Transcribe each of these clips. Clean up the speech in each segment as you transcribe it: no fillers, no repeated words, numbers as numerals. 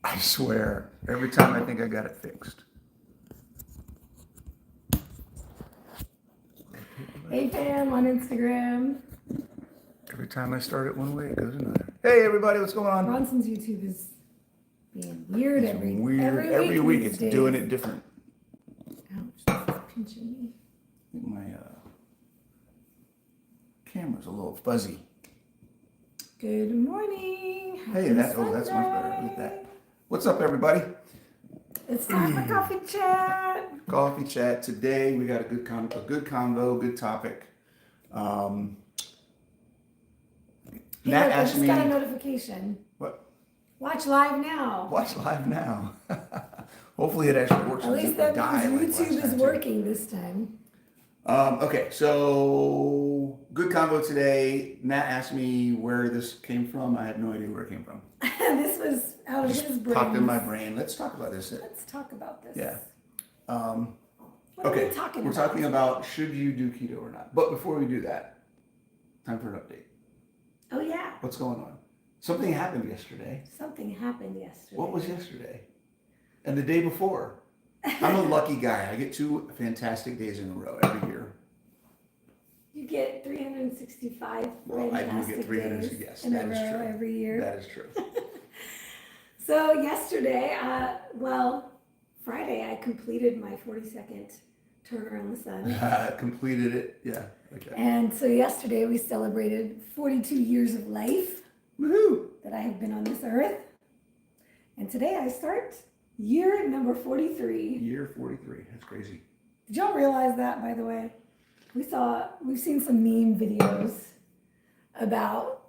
I swear, every time I think I got it fixed. Hey Pam on Instagram. Every time I start it one way, it goes another. Hey everybody, what's going on? Bronson's YouTube is being weird It's every week. these It's days. doing it different. Ouch, this is pinching me. I think my camera's a little fuzzy. Good morning. Hey, that's much better. Look at that. What's up, everybody? It's time for coffee chat. Coffee chat. Today we got a good convo, good topic. Hey, Nat look, I asked just me. got a notification. What? Watch live now. Watch live now. Hopefully it actually works. At least that means YouTube is working this time. Okay, so good convo today. Nat asked me where this came from. I have no idea where it came from. This was out of his brain. Popped in my brain. Let's talk about this. Let's talk about this. Yeah. What are we talking about? We're talking about should you do keto or not. But before we do that, time for an update. Oh yeah. What's going on? Something happened yesterday. Something happened yesterday. What was yesterday? And the day before? I'm a lucky guy. I get 2 fantastic days in a row every year. You get 365 Well, I do get 300. days Yes, in that a is row true. every year. That is true. So yesterday, Friday, I completed my 42nd turn around the sun. Completed it. Yeah. Okay. And so yesterday we celebrated 42 years of life. Woohoo! That I have been on this earth. And today I start year number 43. Year 43. That's crazy. Did y'all realize that, by the way? We've seen some meme videos about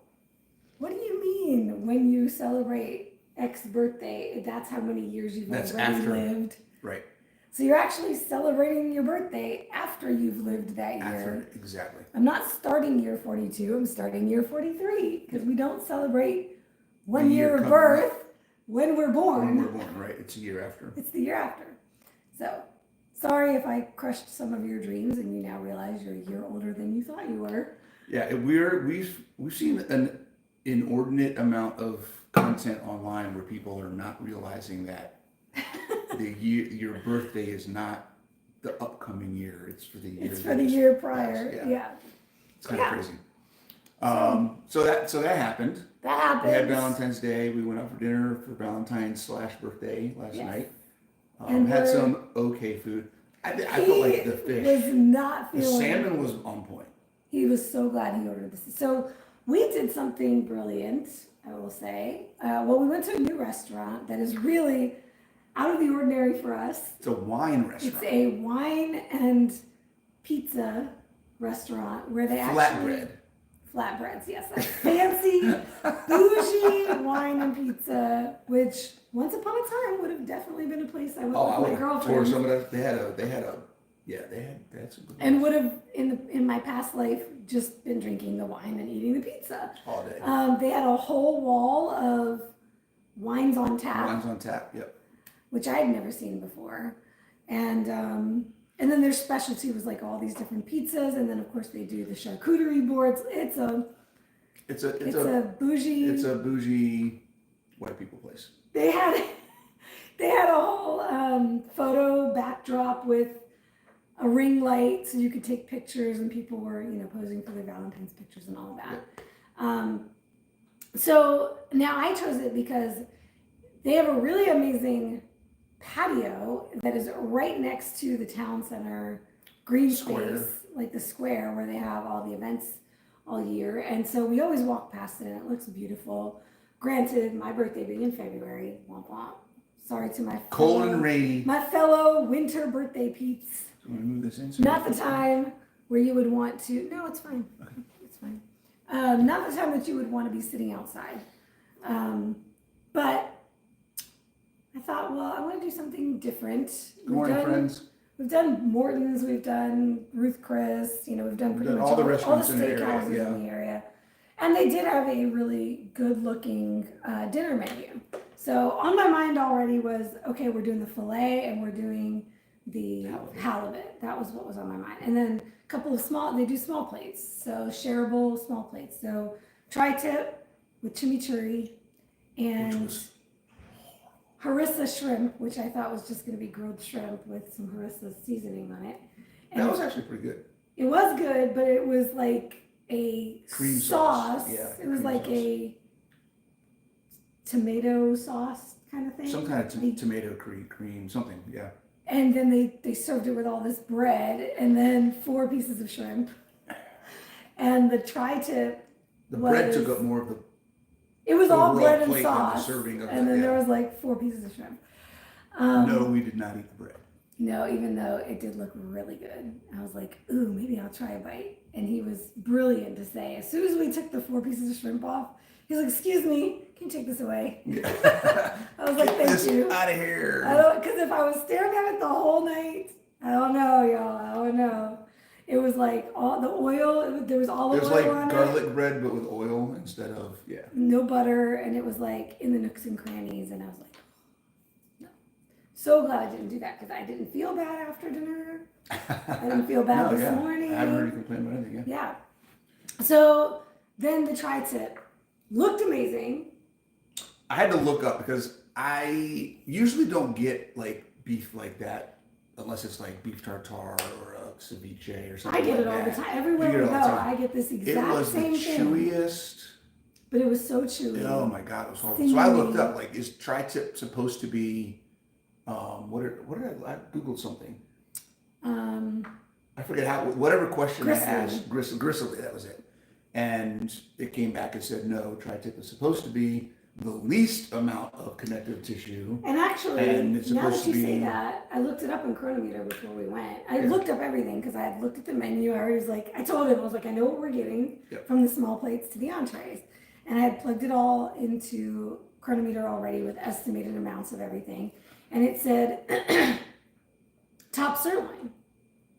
what do you mean when you celebrate X birthday? That's how many years you've already lived. Right. So you're actually celebrating your birthday after you've lived that year. Exactly. I'm not starting year 42, I'm starting year 43 because we don't celebrate one year of birth when we're born. When we're born, right. It's a year after. It's the year after. So, sorry if I crushed some of your dreams and you now realize you're a year older than you thought you were. Yeah, we've seen an inordinate amount of content online where people are not realizing that your birthday is not the upcoming year. It's for the year. It's for the year prior. Yeah. It's kind of crazy. So that happened. That happened. We had Valentine's Day. We went out for dinner for Valentine's / birthday last night. And had some okay food. I felt like the fish was not feeling. The salmon was on point. He was so glad he ordered this. So we did something brilliant, I will say. We went to a new restaurant that is really out of the ordinary for us. It's a wine restaurant. It's a wine and pizza restaurant where they flatbreads, yes. That's fancy, bougie wine and pizza, which once upon a time would have definitely been a place I went with my girlfriend. Or some of that, they had some good and would have in my past life just been drinking the wine and eating the pizza all day. They had a whole wall of wines on tap. Wines on tap, yep. Which I had never seen before, and then their specialty was like all these different pizzas, and then of course they do the charcuterie boards. It's a bougie white people place. They had a whole photo backdrop with a ring light so you could take pictures, and people were posing for their Valentine's pictures and all of that. Yep. So now I chose it because they have a really amazing patio that is right next to the town center green space, like the square where they have all the events all year. And so we always walk past it and it looks beautiful. Granted, my birthday being in February, womp womp. Sorry to my cold and rainy. My fellow winter birthday peeps. So I'm gonna move this in. Not the time where you would want to. No, it's fine. Okay. It's fine. Not the time that you would want to be sitting outside. But I thought, well, I want to do something different. Good morning, friends. We've done Morton's, we've done Ruth Chris, we've done pretty much all the restaurants in the area. And they did have a really good-looking dinner menu. So on my mind already was, okay, we're doing the filet and we're doing the halibut. That was what was on my mind. And then a couple of they do small plates. So shareable small plates. So tri-tip with chimichurri and harissa shrimp, which I thought was just going to be grilled shrimp with some harissa seasoning on it. And That was actually pretty good. it was good, but it was like a Cream sauce. Yeah, it was cream like sauce. a tomato sauce kind of thing. Some kind of tomato cream, something, yeah. And then they served it with all this bread and then 4 pieces of shrimp. And the tri-tip The bread took up more of the it was all overall bread and plate than the sauce. serving of And that, then there yeah. was like 4 pieces of shrimp. No, we did not eat the bread. No, even though it did look really good. I was like, ooh, maybe I'll try a bite. And he was brilliant to say, as soon as we took the 4 pieces of shrimp off, he's like, excuse me, can you take this away? Yeah. I was like, Get thank this you. out of here. Because if I was staring at it the whole night, I don't know, y'all. I don't know. It was like all the oil, there was olive It was oil like on garlic it. bread, but with oil instead of, yeah. No butter, and it was like in the nooks and crannies, and I was like, no. So glad I didn't do that, because I didn't feel bad after dinner. I didn't feel bad No, this yeah. morning. I haven't heard you complain about anything, yeah. Yeah. So then the tri-tip looked amazing. I had to look up because I usually don't get like beef like that unless it's like beef tartare or a ceviche or something. I get like it all the that. time. Everywhere You we get go, it all the time. I get this It exact was the same thing. chewiest. But it was so chewy. Oh my god, it was horrible. So I looked up like, is tri-tip supposed to be? What did I googled something? I forget how. Whatever question I asked, gristly. That was it. And it came back and said no. Tri-tip is supposed to be the least amount of connective tissue. And actually, And it's now supposed that you to say be- that, I looked it up in Chronometer before we went. I Yeah. looked up everything because I had looked at the menu. I was like, I told him, I was like, I know what we're getting Yep. from the small plates to the entrees. And I had plugged it all into Chronometer already with estimated amounts of everything. And it said top sirloin,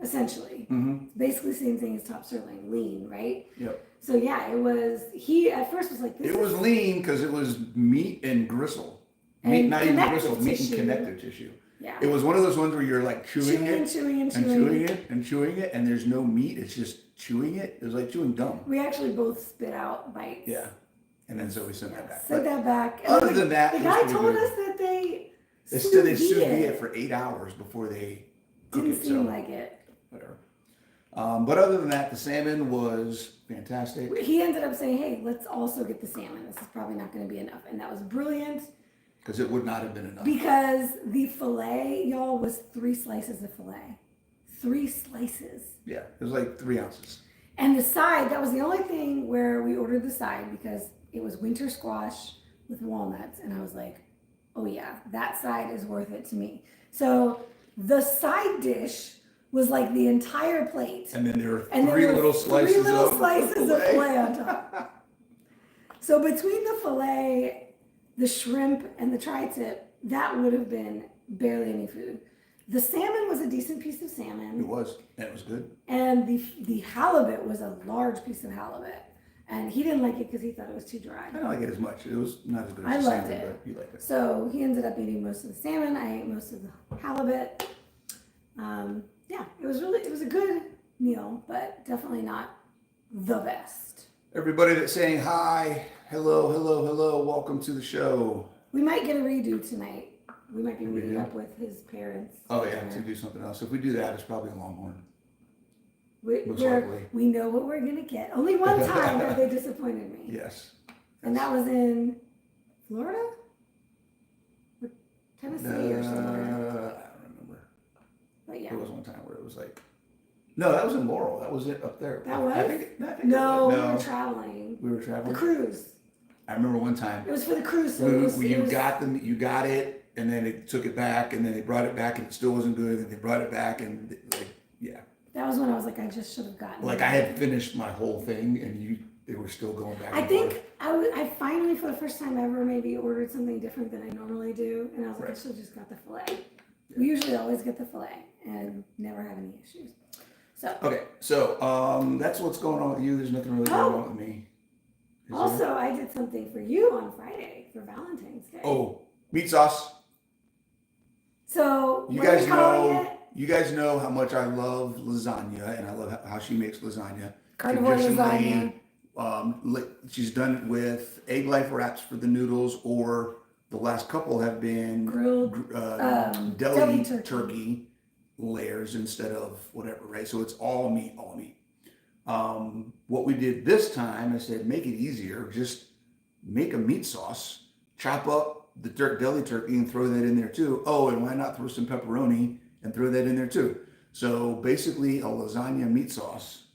essentially. Mm-hmm. Basically the same thing as top sirloin, lean, right? Yep. So yeah, it was, he at first was like, this It was is lean because it was meat and gristle. And Meat, not even connective gristle, meat and tissue. connective tissue. yeah. It was one of those ones where you're like chewing it and chewing and and chewing. chewing it and chewing it, and there's no meat. It's just chewing it. It was like chewing gum. We actually both spit out bites. Yeah. And then so we sent that Yeah, back. sent But that back. And other the- than that, the it was guy pretty told good. us that they They sous sous vide vide it for 8 hours before they cook Didn't it. seem So like it. whatever. But other than that, the salmon was fantastic. He ended up saying, "Hey, let's also get the salmon. This is probably not going to be enough," and that was brilliant Because it would not have been enough. because the fillet, y'all, was 3 slices of fillet, 3 slices. Yeah, it was like 3 ounces. And the side, that was the only thing where we ordered the side because it was winter squash with walnuts. And I was like, oh yeah, that side is worth it to me. So the side dish was like the entire plate. And then there were And three there were little slices 3 little of slices of filet. filet on top. So between the filet, the shrimp, and the tri-tip, that would have been barely any food. The salmon was a decent piece of salmon. It was, and it was good. And the halibut was a large piece of halibut. And he didn't like it because he thought it was too dry. I don't like it as much. It was not as good I as the loved salmon, it. but you liked it. So he ended up eating most of the salmon. I ate most of the halibut. Yeah, it was a good meal, but definitely not the best. Everybody that's saying hi, hello, hello, hello, welcome to the show. We might get a redo tonight. We might be meeting Redo? up with his parents. Oh yeah, to do something else. If we do that, it's probably a Longhorn. Most We're- likely. we know what we're gonna get. Only one time have they disappointed me. Yes. And that was in Florida? Or Tennessee or somewhere. I don't remember. But yeah. There was one time where it was like, no, that was in Laurel. That was it up there. That was? I think No, it was. we were traveling. We were The traveling. cruise. I remember one time. It was for the cruise. So When it was, you it was- got them, you got it, and then they took it back, and then they brought it back, and it still wasn't good, and they brought it back, and like, yeah, That was when I was like, I just should have gotten like it. I had finished my whole thing, and they were still going back. I and think forth. I finally, for the first time ever, maybe ordered something different than I normally do, and I was like, I Right. should have just got the fillet. We usually always get the fillet and never have any issues. So Okay, so that's what's going on with you. There's nothing really going on with me. Is there? also, I did something for you on Friday for Valentine's Day. Oh, meat sauce. So You what are guys we calling know. it? You guys know how much I love lasagna, and I love how she makes lasagna. Carnivore lasagna. She's done it with egg life wraps for the noodles or The last couple have been Grilled, deli deli turkey layers instead of whatever, right? So it's all meat, all meat. What we did this time, I said, make it easier. Just make a meat sauce, chop up the deli turkey and throw that in there too. Oh, and why not throw some pepperoni and throw that in there too? So basically a lasagna meat sauce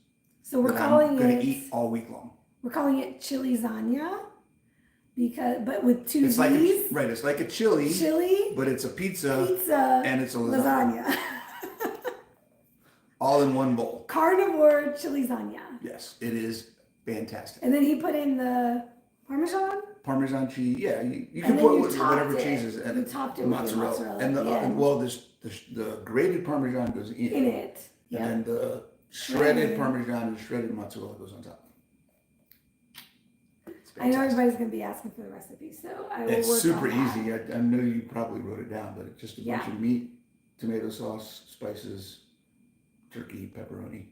So we're that calling I'm gonna it, eat all week long. we're calling it chili lasagna but with two It's Z's. like it's like a chili, Chili, but it's a pizza pizza, and it's a lasagna. All in one bowl. Carnivore chili lasagna. Yes, it is fantastic. And then he put in the Parmesan cheese, yeah, you And can then put you whatever topped it. cheeses and You topped it with your mozzarella and at the end. well, the grated Parmesan goes in it. Yeah. and then the shredded Parmesan and shredded mozzarella goes on top. I know everybody's going to be asking for the recipe, so I will It's work super on that. easy. I know you probably wrote it down, but it's just a bunch of meat, tomato sauce, spices, turkey, pepperoni,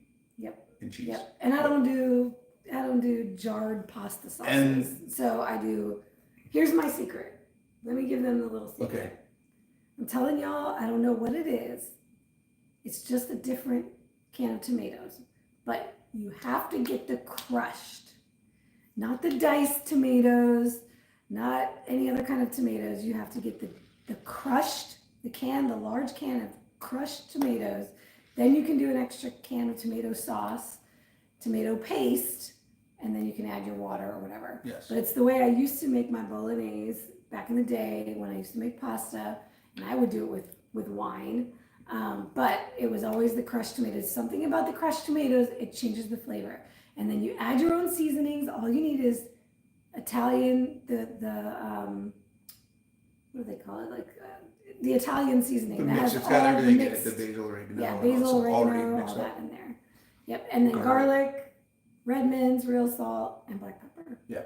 and cheese. Yep. And I don't do jarred pasta sauces. So I do. Here's my secret. Let me give them the little secret. Okay. I'm telling y'all, I don't know what it is. It's just a different can of tomatoes, but you have to get the crushed, not the diced tomatoes, not any other kind of tomatoes. You have to get the crushed, the large can of crushed tomatoes. Then you can do an extra can of tomato sauce, tomato paste, and then you can add your water or whatever. Yes. But it's the way I used to make my bolognese back in the day when I used to make pasta, and I would do it with wine. But it was always the crushed tomatoes. Something about the crushed tomatoes, it changes the flavor. And then you add your own seasonings. All you need is Italian, what do they call it? The Italian seasoning. The that mix, has it's got all everything the in it, mixed, the basil, oregano. yeah, and basil, all oregano, mixed all up. that in there. Yep, and then garlic, red mints, real salt, and black pepper. Yeah.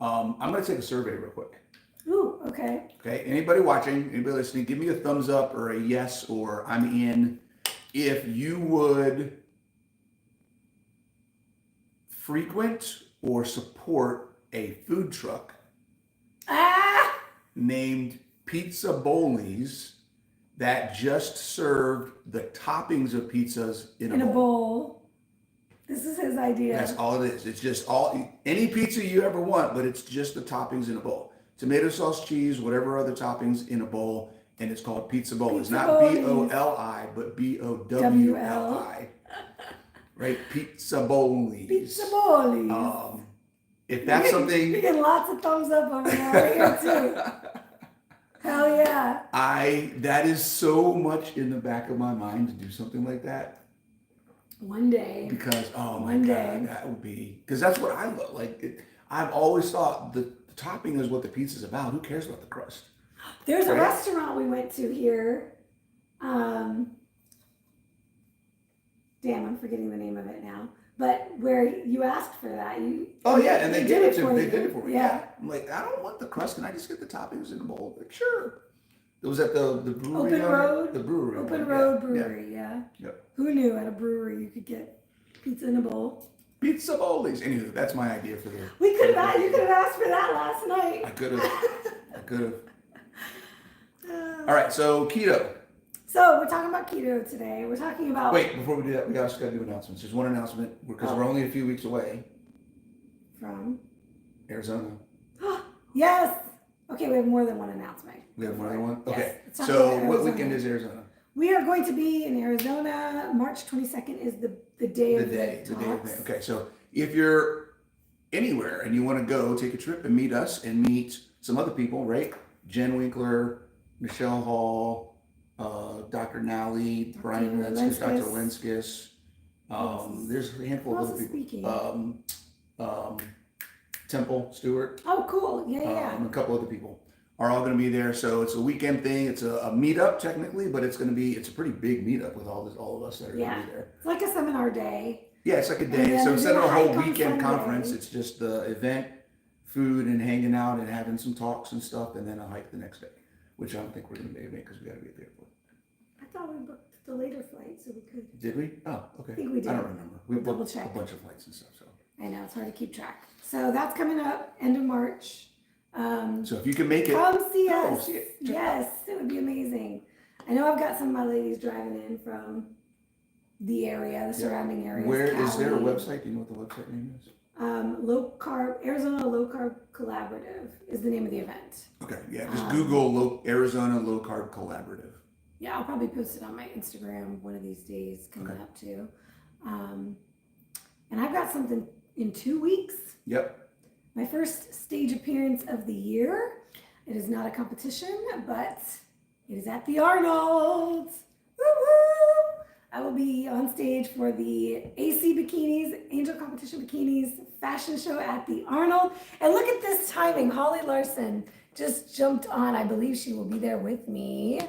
I'm going to take a survey real quick. Ooh, okay. Okay. Anybody watching, anybody listening, give me a thumbs up or a yes or I'm in. If you would frequent or support a food truck named Pizza Bowlies that just served the toppings of pizzas in a bowl. This is his idea. That's all it is. It's just any pizza you ever want, but it's just the toppings in a bowl. Tomato sauce, cheese, whatever other toppings in a bowl, and it's called Pizza Bowl. It's not B-O-L-I, but B-O-W-L-I. Right? Pizza Bowlies. Pizza Bowlies. If that's something... You're getting lots of thumbs up over here too. Hell yeah. That is so much in the back of my mind to do something like that. One day. Because, oh my God, that would be, because that's what I love. I've always thought the topping is what the pizza's about. Who cares about the crust? There's a restaurant we went to here. Damn, I'm forgetting the name of it now. But where you asked for that, and they did it for me. They did it for me. Yeah. I'm like, I don't want the crust. Can I just get the toppings in the bowl? Like, sure. It was at the brewery. The brewery. Open Road Brewery, yeah. Yep. Who knew at a brewery you could get pizza in a bowl? Pizza Bowlies. Anyway, that's my idea for the... You could have asked for that last night. I could have. All right, so keto. So we're talking about keto today. We're talking about... Wait, before we do that, we also got to do announcements. There's one announcement because we're only a few weeks away. From? Arizona. Yes! Okay, we have more than one announcement. We have more than one? Yes. Okay. It's not So yet what Arizona. weekend is Arizona? We are going to be in Arizona. March 22nd is the day of the talks. Okay, so if you're anywhere and you want to go, take a trip and meet us and meet some other people, right? Jen Winkler, Michelle Hall, Dr. Nally, Brian Lenskis, Dr. Lenskis. There's a handful of other people. Temple Stewart. Oh, cool. Yeah. And a couple other people are all going to be there. So it's a weekend thing. It's a meetup technically, but it's a pretty big meetup with all of us that are going to be there. It's like a seminar day. Yeah, it's like a day. So instead of a whole weekend conference, it's just the event, food, and hanging out and having some talks and stuff, and then a hike the next day, which I don't think we're going to be able to make because we got to be at the airport. I thought we booked the later flight so we could. Did we? Oh, okay. I think we did. I don't remember. We double booked check. a bunch of flights and stuff. So I know, it's hard to keep track. So that's coming up end of March. So if you can make it, come see go us. see it. Check it out. Yes, it would be amazing. I know I've got some of my ladies driving in from the area, the surrounding areas. Where Cali. is there a website? Do you know what the website name is? Arizona Low Carb Collaborative is the name of the event. Okay, yeah, just Google Arizona Low Carb Collaborative. Yeah, I'll probably post it on my Instagram one of these days coming up too. And I've got something in 2 weeks. Yep. My first stage appearance of the year. It is not a competition, but it is at the Arnold's. Woo-hoo! I will be on stage for the AC Bikinis, Angel Competition Bikinis fashion show at the Arnold. And look at this timing. Holly Larson just jumped on. I believe she will be there with me.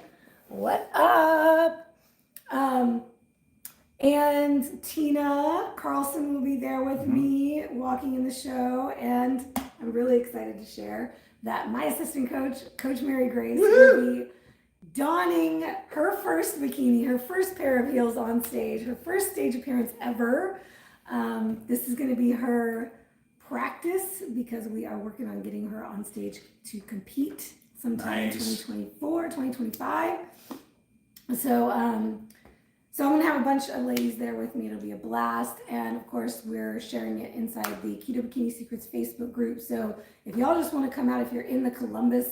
What up? And Tina Carlson will be there with me walking in the show. And I'm really excited to share that my assistant coach, Coach Mary Grace, will be donning her first bikini, her first pair of heels on stage, her first stage appearance ever. This is going to be her practice because we are working on getting her on stage to compete sometime in 2024, 2025. So I'm going to have a bunch of ladies there with me. It'll be a blast. And of course, we're sharing it inside the Keto Bikini Secrets Facebook group. So if y'all just want to come out, if you're in the Columbus,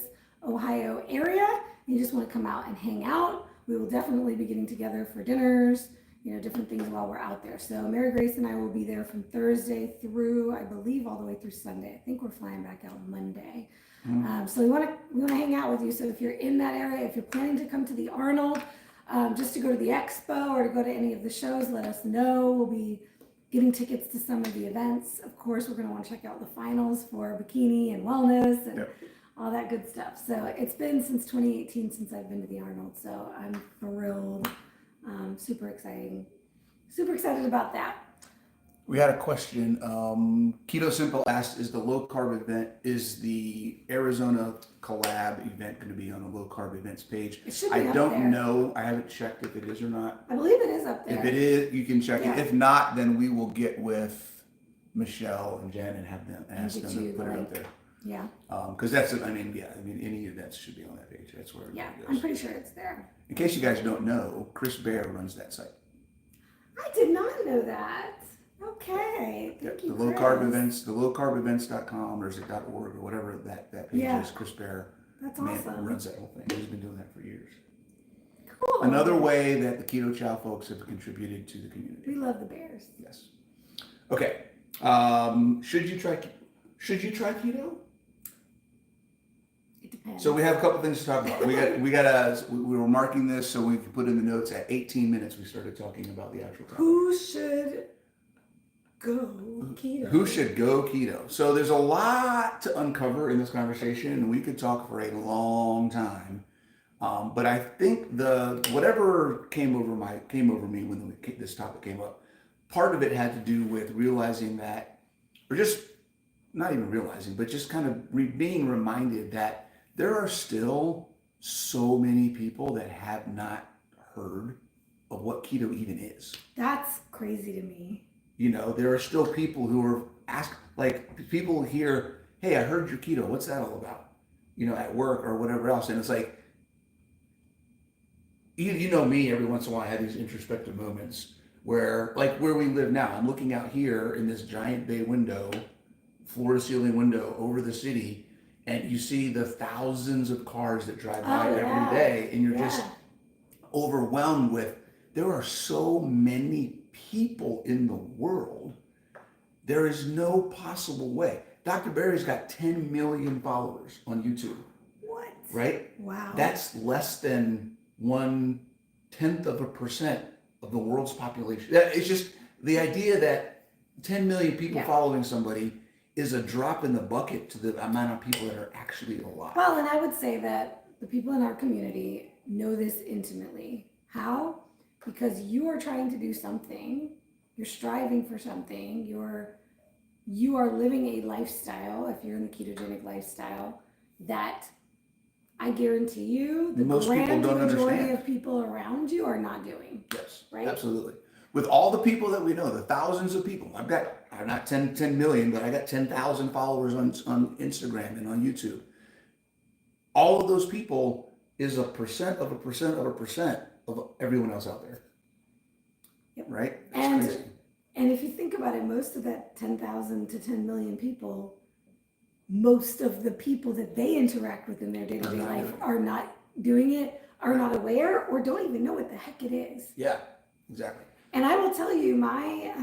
Ohio area, and you just want to come out and hang out, we will definitely be getting together for dinners, different things while we're out there. So Mary Grace and I will be there from Thursday through, I believe, all the way through Sunday. I think we're flying back out Monday. So we want to hang out with you. So if you're in that area, if you're planning to come to the Arnold, just to go to the expo or to go to any of the shows, let us know. We'll be getting tickets to some of the events. Of course, we're going to want to check out the finals for bikini and wellness and all that good stuff. So it's been since 2018 since I've been to the Arnold. So I'm thrilled, super excited about that. We had a question. Keto Simple asked, is the low carb event, is the Arizona collab event going to be on the low carb events page? It should be I up don't there. know. I haven't checked if it is or not. I believe it is up there. If it is, you can check it. If not, then we will get with Michelle and Jen and have them ask them to put it up there. Yeah. Because any events should be on that page. That's where Yeah, it goes. I'm pretty sure it's there. In case you guys don't know, Chris Bear runs that site. I did not know that. Okay, thank you, The low Chris. carb events, the lowcarbevents.com or is it .org or whatever that page Yeah. is. Chris Bear That's awesome. runs that whole thing. He's been doing that for years. Cool. Another way that the Keto Chow folks have contributed to the community. We love the Bears. Yes. Okay. Should you try keto? It depends. So we have a couple things to talk about. We were marking this so we could put in the notes at 18 minutes. We started talking about the actual topic. Who should go keto? Who should go keto? So there's a lot to uncover in this conversation, and we could talk for a long time. But I think whatever came over me when this topic came up, part of it had to do with realizing that, or just not even realizing, but just kind of being reminded that there are still so many people that have not heard of what keto even is. That's crazy to me. There are still people who are people hear, hey, I heard you're keto. What's that all about? At work or whatever else. And it's like, you know me, every once in a while I have these introspective moments where we live now, I'm looking out here in this giant bay window, floor to ceiling window over the city, and you see the thousands of cars that drive by every day, and you're just overwhelmed with, there are so many people in the world. There is no possible way. Dr. Barry's got 10 million followers on YouTube. What? Right? Wow. That's less than 0.1% of the world's population. It's just the idea that 10 million people following somebody is a drop in the bucket to the amount of people that are actually alive. Well, and I would say that the people in our community know this intimately. How? Because you are trying to do something, you're striving for something, you are living a lifestyle, if you're in the ketogenic lifestyle, that I guarantee you the grand majority of people around you are not doing. Yes, right? Absolutely. With all the people that we know, the thousands of people, I've got I'm not 10 million, but I got 10,000 followers on Instagram and on YouTube. All of those people is a percent of a percent of a percent of everyone else out there. Yep. Right? That's crazy. And if you think about it, most of that 10,000 to 10 million people, most of the people that they interact with in their day-to-day life are not doing it, are not aware, or don't even know what the heck it is. Yeah, exactly. And I will tell you, my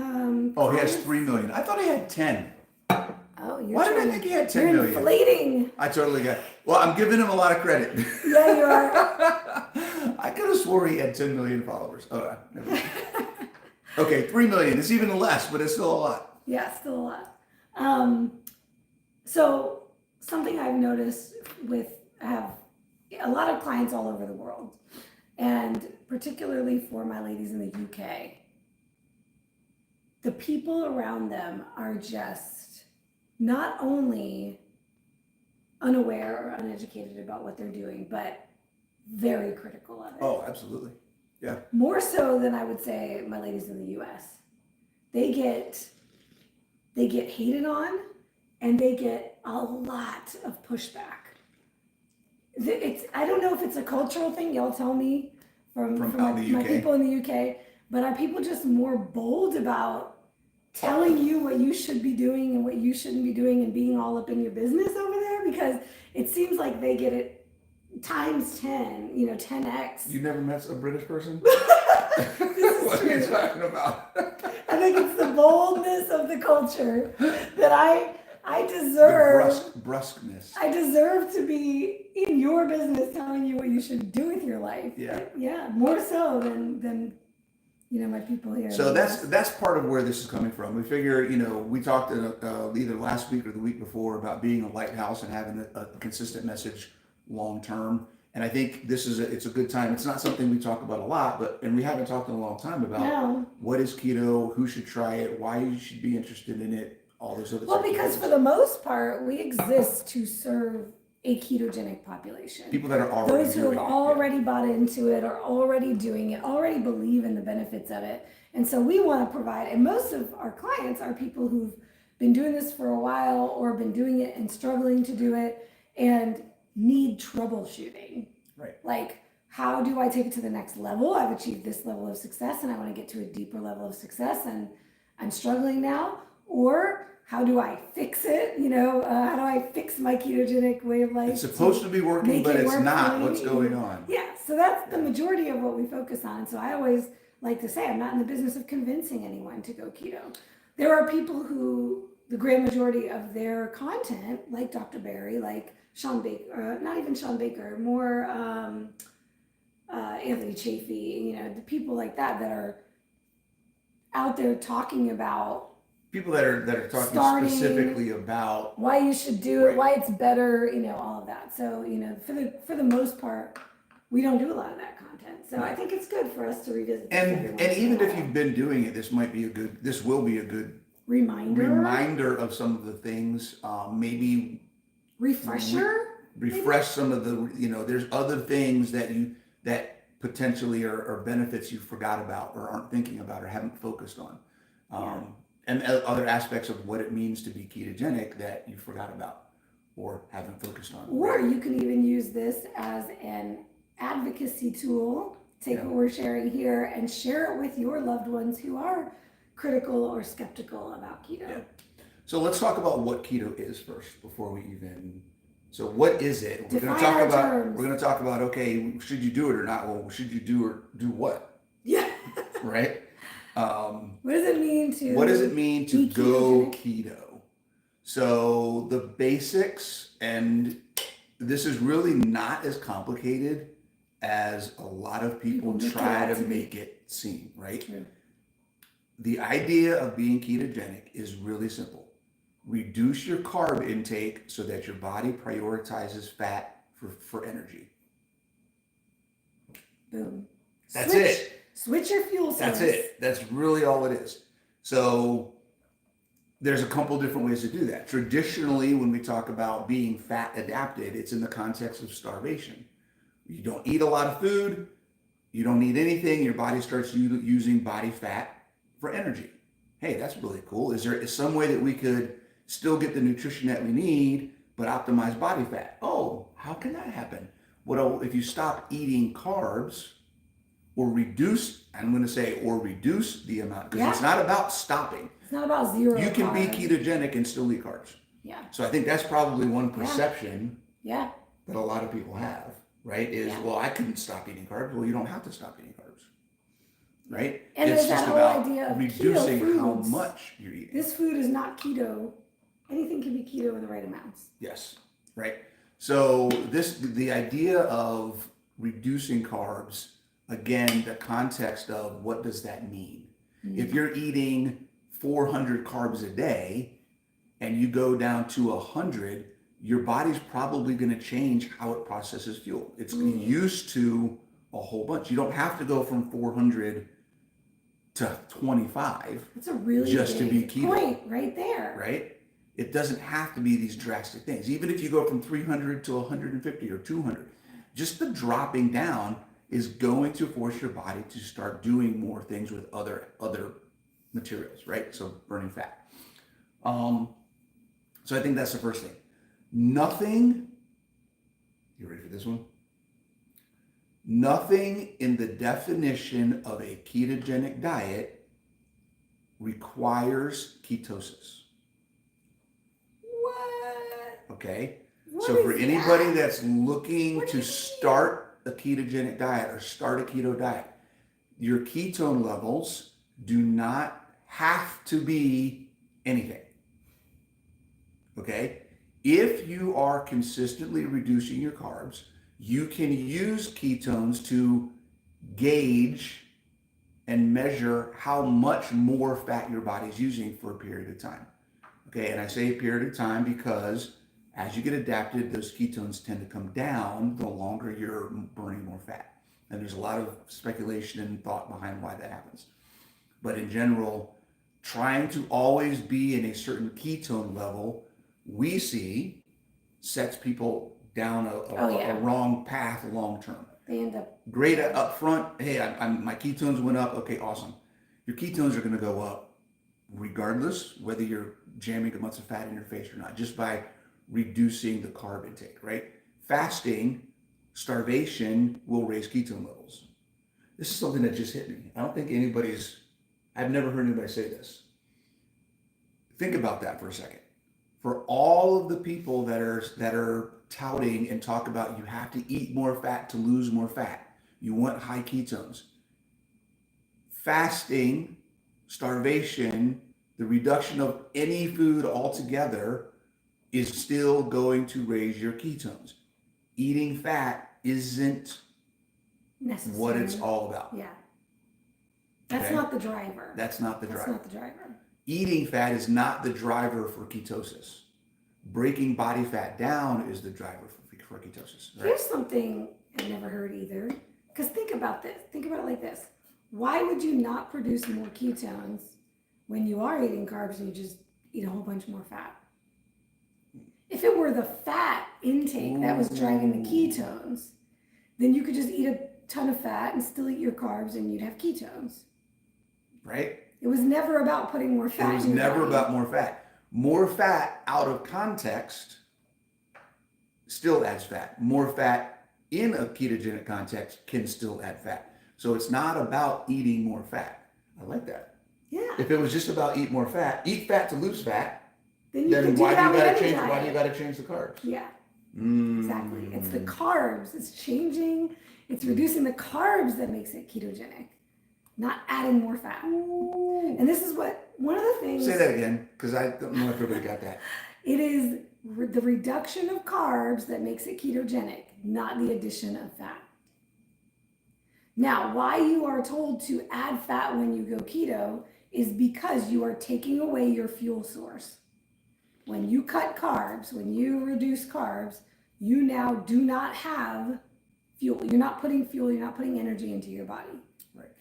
he has 3 million. I thought he had 10. Oh, Why did I think he had 10 million? Inflating. I totally got. Well, I'm giving him a lot of credit. Yeah, you are. I could have swore he had 10 million followers. Oh, never mind. Okay, 3 million. It's even less, but it's still a lot. Yeah, still a lot. So something I've noticed I have a lot of clients all over the world, and particularly for my ladies in the UK, the people around them are just not only unaware or uneducated about what they're doing, but very critical of it. Oh, absolutely. Yeah. More so than I would say my ladies in the US. They get hated on, and they get a lot of pushback. I don't know if it's a cultural thing, y'all tell me, from my people in the UK, but are people just more bold about telling you what you should be doing and what you shouldn't be doing and being all up in your business over there? Because it seems like they get it times 10, 10x. You never met a British person? What are you talking about? I think it's the boldness of the culture that I deserve. The brusqueness. I deserve to be in your business telling you what you should do with your life. Yeah. Yeah, more so than my people here. So that's part of where this is coming from. We figure, we talked either last week or the week before about being a lighthouse and having a consistent message long term. And I think it's a good time. It's not something we talk about a lot, and we haven't talked in a long time about what is keto, who should try it, why you should be interested in it, all those other things. Well, because for the most part, we exist to serve a ketogenic population. People that are already those who have already bought into it, are already doing it, already believe in the benefits of it. And so we want to provide, and most of our clients are people who've been doing this for a while or been doing it and struggling to do it and need troubleshooting. Right. Like, how do I take it to the next level? I've achieved this level of success and I want to get to a deeper level of success and I'm struggling now. Or how do I fix it? How do I fix my ketogenic way of life? It's supposed to be working, but it's not. What's going on? Yeah, so that's the majority of what we focus on. So I always like to say, I'm not in the business of convincing anyone to go keto. There are people who, the grand majority of their content, like Dr. Barry, like Sean Baker, not even Sean Baker, more Anthony Chafee, the people like that are out there talking about people that are talking specifically about why you should do it, why it's better, all of that. So, for the most part, we don't do a lot of that content. So I think it's good for us to revisit. And even if you've been doing it, this will be a good reminder of some of the things, maybe refresh some of the, there's other things that potentially are benefits you forgot about or aren't thinking about or haven't focused on. And other aspects of what it means to be ketogenic that you forgot about or haven't focused on. Or you can even use this as an advocacy tool. Take what we're sharing here and share it with your loved ones who are critical or skeptical about keto. Yeah. So let's talk about what keto is first before we even. So what is it? We're going to talk about okay, should you do it or not? Well, should you do what? Yeah. Right? What does it mean to go keto? So the basics, and this is really not as complicated as a lot of people try to make it seem, right? True. The idea of being ketogenic is really simple. Reduce your carb intake so that your body prioritizes fat for energy. Boom. That's it. Switch your fuel source. That's it. That's really all it is. So there's a couple different ways to do that. Traditionally, when we talk about being fat adapted, it's in the context of starvation. You don't eat a lot of food. You don't need anything. Your body starts using body fat for energy. hey, that's really cool. Is there some way that we could still get the nutrition that we need, but optimize body fat? Oh, how can that happen? Well, if you stop eating carbs or reduce, I'm going to say, or reduce the amount, because it's not about stopping. It's not about zero. You can be ketogenic and still eat carbs. Yeah. So I think that's probably one perception that a lot of people have, right? Is, well, I couldn't stop eating carbs. Well, you don't have to stop eating carbs, right? And it's there's just that whole about idea of reducing keto how foods. much you're eating. This food is not keto. Anything can be keto in the right amounts. Yes, right. So the idea of reducing carbs, again, the context of what does that mean? Mm-hmm. If you're eating 400 carbs a day and you go down to 100, your body's probably going to change how it processes fuel. It's used to a whole bunch. You don't have to go from 400 to 25. That's a really just big to be keto. Point right there. Right? It doesn't have to be these drastic things. Even if you go from 300 to 150 or 200, just the dropping down is going to force your body to start doing more things with other materials, right? So burning fat. So I think that's the first thing. Nothing, you ready for this one? Nothing in the definition of a ketogenic diet requires ketosis. What? Okay? What so for anybody that? That's looking to start a ketogenic diet or start a keto diet, your ketone levels do not have to be anything. Okay? If you are consistently reducing your carbs, you can use ketones to gauge and measure how much more fat your body is using for a period of time. Okay, and I say a period of time because as you get adapted, those ketones tend to come down the longer you're burning more fat. And there's a lot of speculation and thought behind why that happens. But in general, trying to always be in a certain ketone level, we see sets people down a wrong path long term. They end up great up front. Hey, my ketones went up. Okay, awesome. Your ketones are going to go up regardless whether you're jamming a bunch of fat in your face or not, just by reducing the carb intake, right? Fasting, starvation will raise ketone levels. This is something that just hit me. I don't think I've never heard anybody say this. Think about that for a second. For all of the people that are touting and talk about you have to eat more fat to lose more fat, you want high ketones. Fasting, starvation, the reduction of any food altogether is still going to raise your ketones. Eating fat isn't necessary. What it's all about. Yeah. That's not the driver. That's not the driver. That's not the driver. Eating fat is not the driver for ketosis. Breaking body fat down is the driver for ketosis. Right? Here's something I've never heard either. Because think about this. Think about it like this. Why would you not produce more ketones when you are eating carbs and you just eat a whole bunch more fat? If it were the fat intake that was driving the ketones, then you could just eat a ton of fat and still eat your carbs and you'd have ketones. Right? It was never about putting more fat. It was never about more fat. More fat out of context still adds fat. More fat in a ketogenic context can still add fat. So it's not about eating more fat. I like that. Yeah. If it was just about eat more fat, eat fat to lose fat, then why do you gotta change the carbs? Yeah. Exactly. It's the carbs. It's changing. It's reducing the carbs that makes it ketogenic, not adding more fat. And this is one of the things. Say that again, because I don't know if everybody got that. It is the reduction of carbs that makes it ketogenic, not the addition of fat. Now, why you are told to add fat when you go keto is because you are taking away your fuel source. When you cut carbs, when you reduce carbs, you now do not have fuel. You're not putting fuel, you're not putting energy into your body. Right.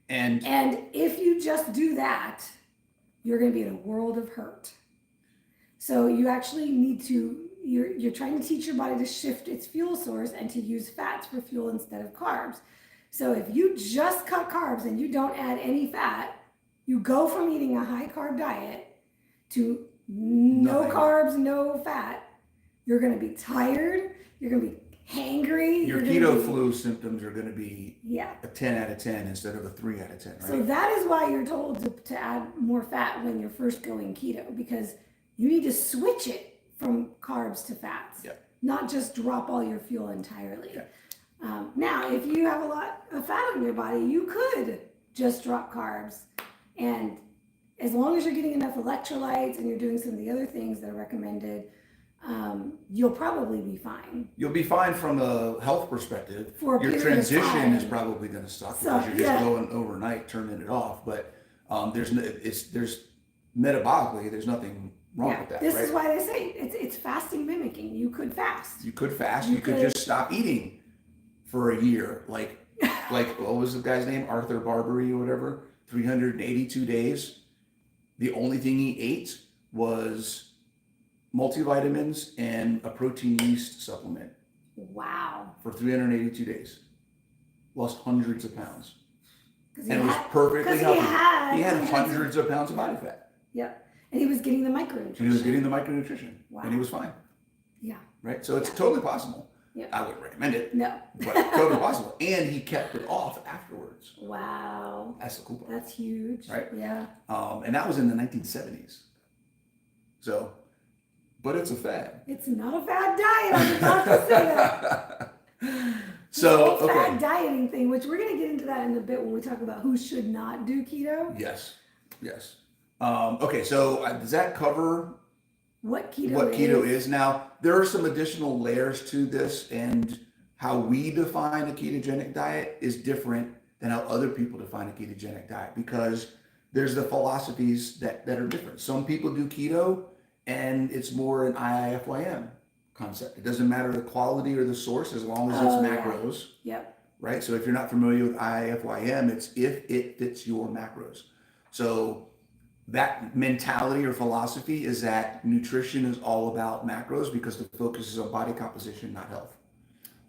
And if you just do that, you're going to be in a world of hurt. So you actually need to, you're trying to teach your body to shift its fuel source and to use fats for fuel instead of carbs. So if you just cut carbs and you don't add any fat, You go from eating a high carb diet to no Nothing. carbs, no fat. You're going to be tired. You're going to be hangry. Your keto flu symptoms are going to be a 10 out of 10 instead of a 3 out of 10, right? So that is why you're told to add more fat when you're first going keto, because you need to switch it from carbs to fats, not just drop all your fuel entirely. Now, if you have a lot of fat on your body, you could just drop carbs, and as long as you're getting enough electrolytes and you're doing some of the other things that are recommended, you'll probably be fine. You'll be fine from a health perspective. For a your period of transition time. is probably going to suck because you're just going overnight, turning it off. But there's metabolically, there's nothing wrong with that. This is why they say it's fasting mimicking. You could fast. You could fast. You could just stop eating for a year, like what was the guy's name? Arthur Barbary or whatever. 382 days. The only thing he ate was multivitamins and a protein yeast supplement. Wow. For 382 days. Lost hundreds of pounds. And was perfectly healthy. He had hundreds of pounds of body fat. Yep. And he was getting the micronutrition. Wow. And he was fine. Yeah. Right? So it's totally possible. Yep. I wouldn't recommend it. No. But totally possible. And he kept it off afterwards. Wow. That's the cool part. That's huge. Right? Yeah. And that was in the 1970s. So, but it's a fad. It's not a fad diet. I was about to say that. So, the fad dieting thing, which we're going to get into that in a bit when we talk about who should not do keto. Yes. Okay, so does that cover what keto is? Now, there are some additional layers to this, and how we define a ketogenic diet is different than how other people define a ketogenic diet, because there's the philosophies that are different. Some people do keto, and it's more an IIFYM concept. It doesn't matter the quality or the source as long as it's macros. Yep. Right? So if you're not familiar with IIFYM, it's if it fits your macros. So that mentality or philosophy is that nutrition is all about macros because the focus is on body composition, not health.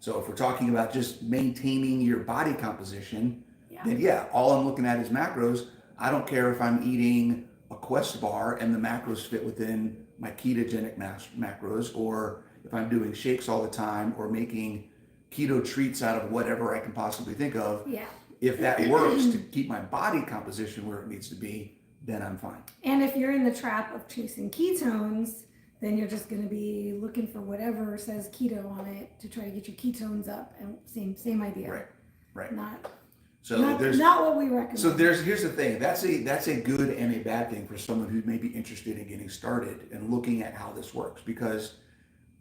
So if we're talking about just maintaining your body composition, then all I'm looking at is macros. I don't care if I'm eating a Quest bar and the macros fit within my ketogenic macros, or if I'm doing shakes all the time or making keto treats out of whatever I can possibly think of. Yeah. If that works to keep my body composition where it needs to be, then I'm fine. And if you're in the trap of chasing ketones, then you're just going to be looking for whatever says keto on it to try to get your ketones up. And same idea. Right. Not what we recommend. So here's the thing. That's a good and a bad thing for someone who may be interested in getting started and looking at how this works. Because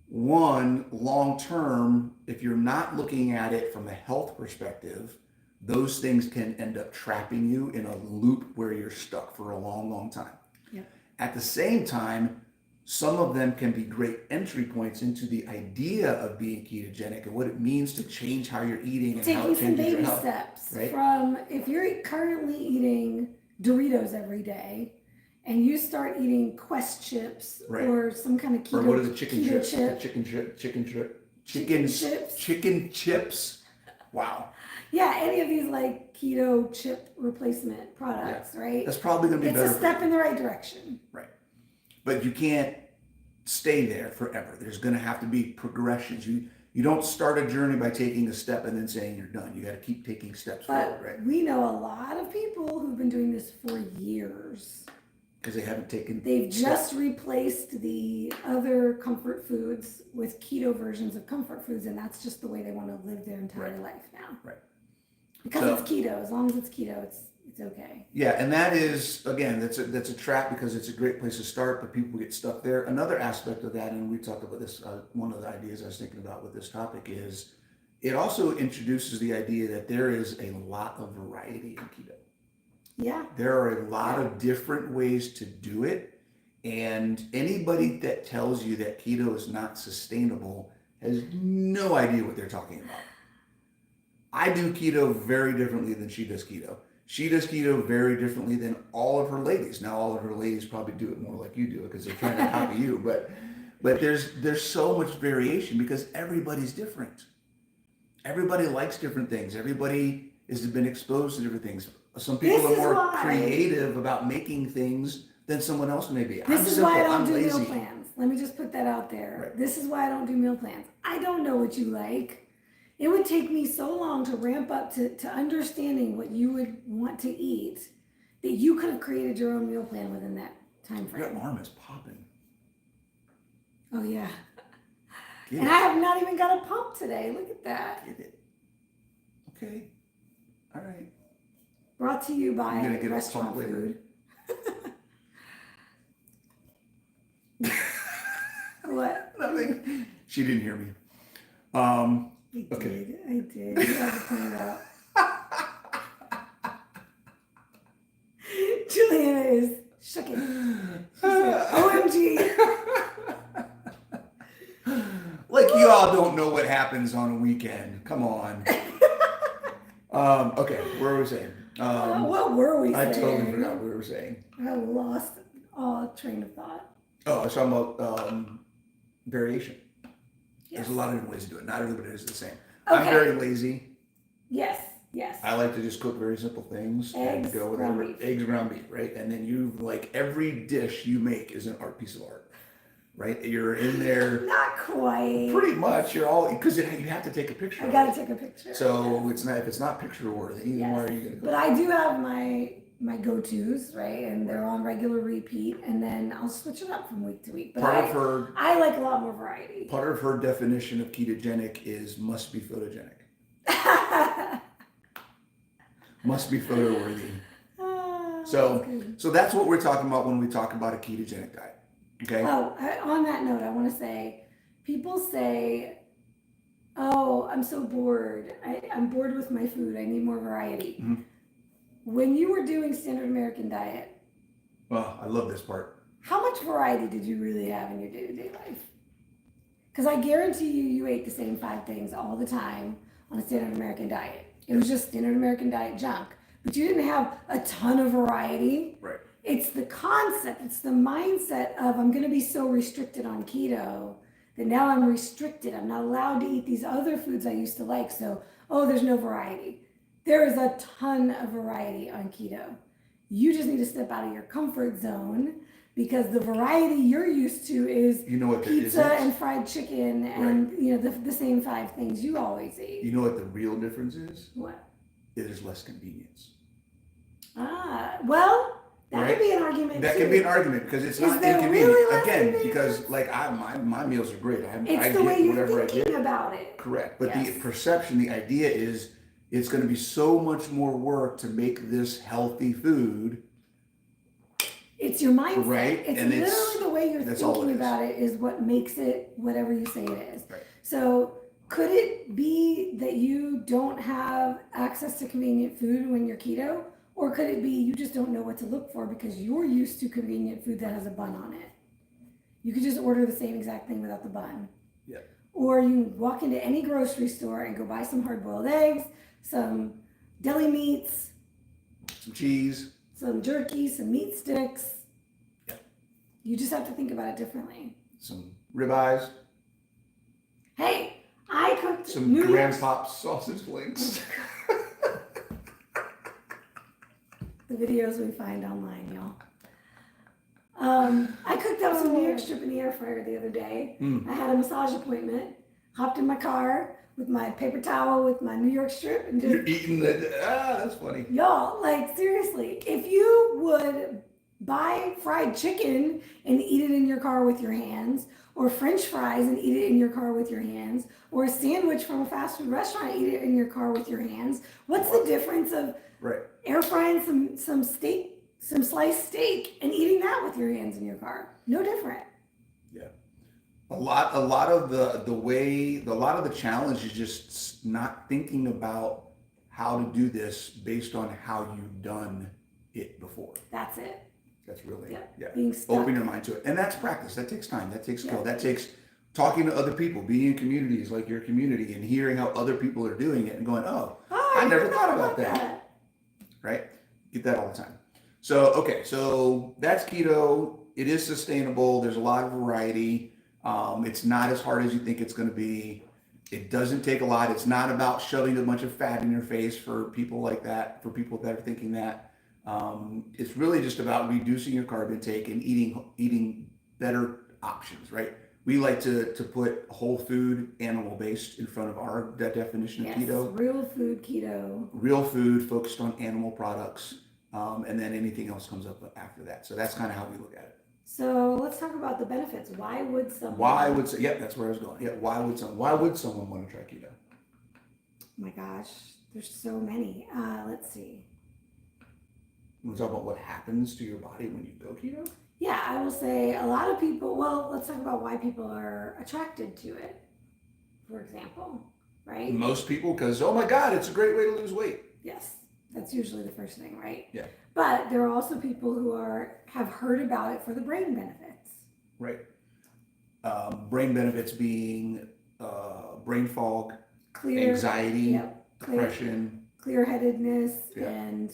one, long term, if you're not looking at it from a health perspective, those things can end up trapping you in a loop where you're stuck for a long, long time. Yep. At the same time, some of them can be great entry points into the idea of being ketogenic and what it means to change how you're eating and how it changes your health. Taking some baby steps, right? From if you're currently eating Doritos every day and you start eating Quest chips or some kind of keto, or what are the chicken chips? Chip. Chicken chips. Wow. Yeah, any of these like keto chip replacement products, right? That's probably going to be better. It's a step in the right direction. Right. But you can't stay there forever. There's going to have to be progressions. You don't start a journey by taking a step and then saying you're done. You got to keep taking steps forward, right? We know a lot of people who've been doing this for years. Because they haven't taken They've just replaced the other comfort foods with keto versions of comfort foods, and that's just the way they want to live their entire life now. Right. Because it's keto. As long as it's keto, it's okay. Yeah, and that is, again, that's a trap because it's a great place to start, but people get stuck there. Another aspect of that, and we talked about this, one of the ideas I was thinking about with this topic is it also introduces the idea that there is a lot of variety in keto. Yeah. There are a lot of different ways to do it, and anybody that tells you that keto is not sustainable has no idea what they're talking about. I do keto very differently than she does keto. She does keto very differently than all of her ladies. Now, all of her ladies probably do it more like you do it because they're trying to copy you. But there's so much variation because everybody's different. Everybody likes different things. Everybody has been exposed to different things. Some people This are is more why- creative about making things than someone else may be. This I'm is simple, why I don't I'm do lazy. meal plans. Let me just put that out there. Right. This is why I don't do meal plans. I don't know what you like. It would take me so long to ramp up to understanding what you would want to eat that you could have created your own meal plan within that time Your frame. arm is popping. Oh yeah. Get And it. I have not even got a pump today. Look at that. Get it. Okay. All right. Brought to you by You're gonna get a restaurant pump later. food. What? Nothing. She didn't hear me. I Okay. did. I did. You have to point it out. Juliana is shooking. She said, OMG. Like you all don't know what happens on a weekend. Come on. Okay, where were we saying? What were we I saying? totally forgot what we were saying. I lost all train of thought. Oh, I was talking about variation. Yes. There's a lot of different ways to do it. Not everybody is the same. Okay. I'm very lazy. Yes. Yes. I like to just cook very simple things Eggs, and go with ground it. beef. Eggs, ground beef, right? And then you like every dish you make is an art piece of art, right? You're in there Not quite. pretty much. You're all because you have to take a picture. I of gotta it. take a picture. So Yes. it's not if it's not picture worthy. Yes. Why are you gonna go? But I do have my go-tos, right? And they're on regular repeat, and then I'll switch it up from week to week. But I like a lot more variety. Part of her definition of ketogenic is must be photogenic. Must be photo worthy. That's So good. that's what we're talking about when we talk about a ketogenic diet. Okay. On that note, I want to say, people say, "Oh, I'm so bored. I'm bored with my food. I need more variety." Mhm. When you were doing standard American diet, Well, I love this part. how much variety did you really have in your day-to-day life? Because I guarantee you ate the same 5 things all the time on a standard American diet. It was just standard American diet junk. But you didn't have a ton of variety. Right. It's the concept, it's the mindset of I'm going to be so restricted on keto that now I'm restricted. I'm not allowed to eat these other foods I used to like. So, there's no variety. There is a ton of variety on keto. You just need to step out of your comfort zone because the variety you're used to is You know what there pizza isn't? and fried chicken and the same 5 things you always eat. You know what the real difference is? What? There's less convenience. Well, that Right? could be an argument That too. could be an argument because it's Is not there inconvenient. really less Again, convenience? because like my meals are great. I It's get the way you're whatever I thinking get. about it. Correct. But Yes. the perception, the idea is it's going to be so much more work to make this healthy food. It's your mindset. Right, It's and literally the way you're that's all thinking it is. about it is what makes it whatever you say it is. Right. So could it be that you don't have access to convenient food when you're keto? Or could it be you just don't know what to look for because you're used to convenient food that has a bun on it? You could just order the same exact thing without the bun. Yeah. Or you walk into any grocery store and go buy some hard-boiled eggs, some deli meats, Some cheese. some jerky, some meat sticks. Yeah. You just have to think about it differently. Some ribeyes. Hey, I cooked Some New Year's. Grandpop's sausage links. The videos we find online, y'all. I cooked up some New York strip in the air fryer the other day. Mm. I had a massage appointment, hopped in my car with my paper towel with my New York strip and You're just, eating the. That's funny. y'all, like seriously, if you would buy fried chicken and eat it in your car with your hands, or French fries and eat it in your car with your hands, or a sandwich from a fast food restaurant, eat it in your car with your hands, what's the difference of Right. air frying some steak, some sliced steak, and eating that with your hands in your car? No different. Yeah. A lot of the challenge is just not thinking about how to do this based on how you've done it before. That's it. That's really Being stuck. Open your mind to it. And that's practice. That takes time. That takes skill. Yeah. That takes talking to other people, being in communities like your community and hearing how other people are doing it and going, oh, I never thought about that. Right? Get that all the time. So, okay. So that's keto. It is sustainable. There's a lot of variety. It's not as hard as you think it's going to be. It doesn't take a lot. It's not about shoving a bunch of fat in your face for people like that, for people that are thinking that. It's really just about reducing your carb intake and eating better options, right? We like to put whole food, animal based in front of our definition of keto. Real food keto. Real food focused on animal products, and then anything else comes up after that. So that's kind of how we look at it. So let's talk about the benefits. Why would someone? That's where I was going. Yeah, why would someone want to try keto? Oh my gosh, there's so many. Let's see. You want to talk about what happens to your body when you go keto? Yeah, I will say a lot of people, well, let's talk about why people are attracted to it, for example, right? Most people, because, oh my God, it's a great way to lose weight. Yes, that's usually the first thing, right? Yeah. But there are also people who have heard about it for the brain benefits. Right. Brain benefits being brain fog, anxiety, depression. Clear-headedness, and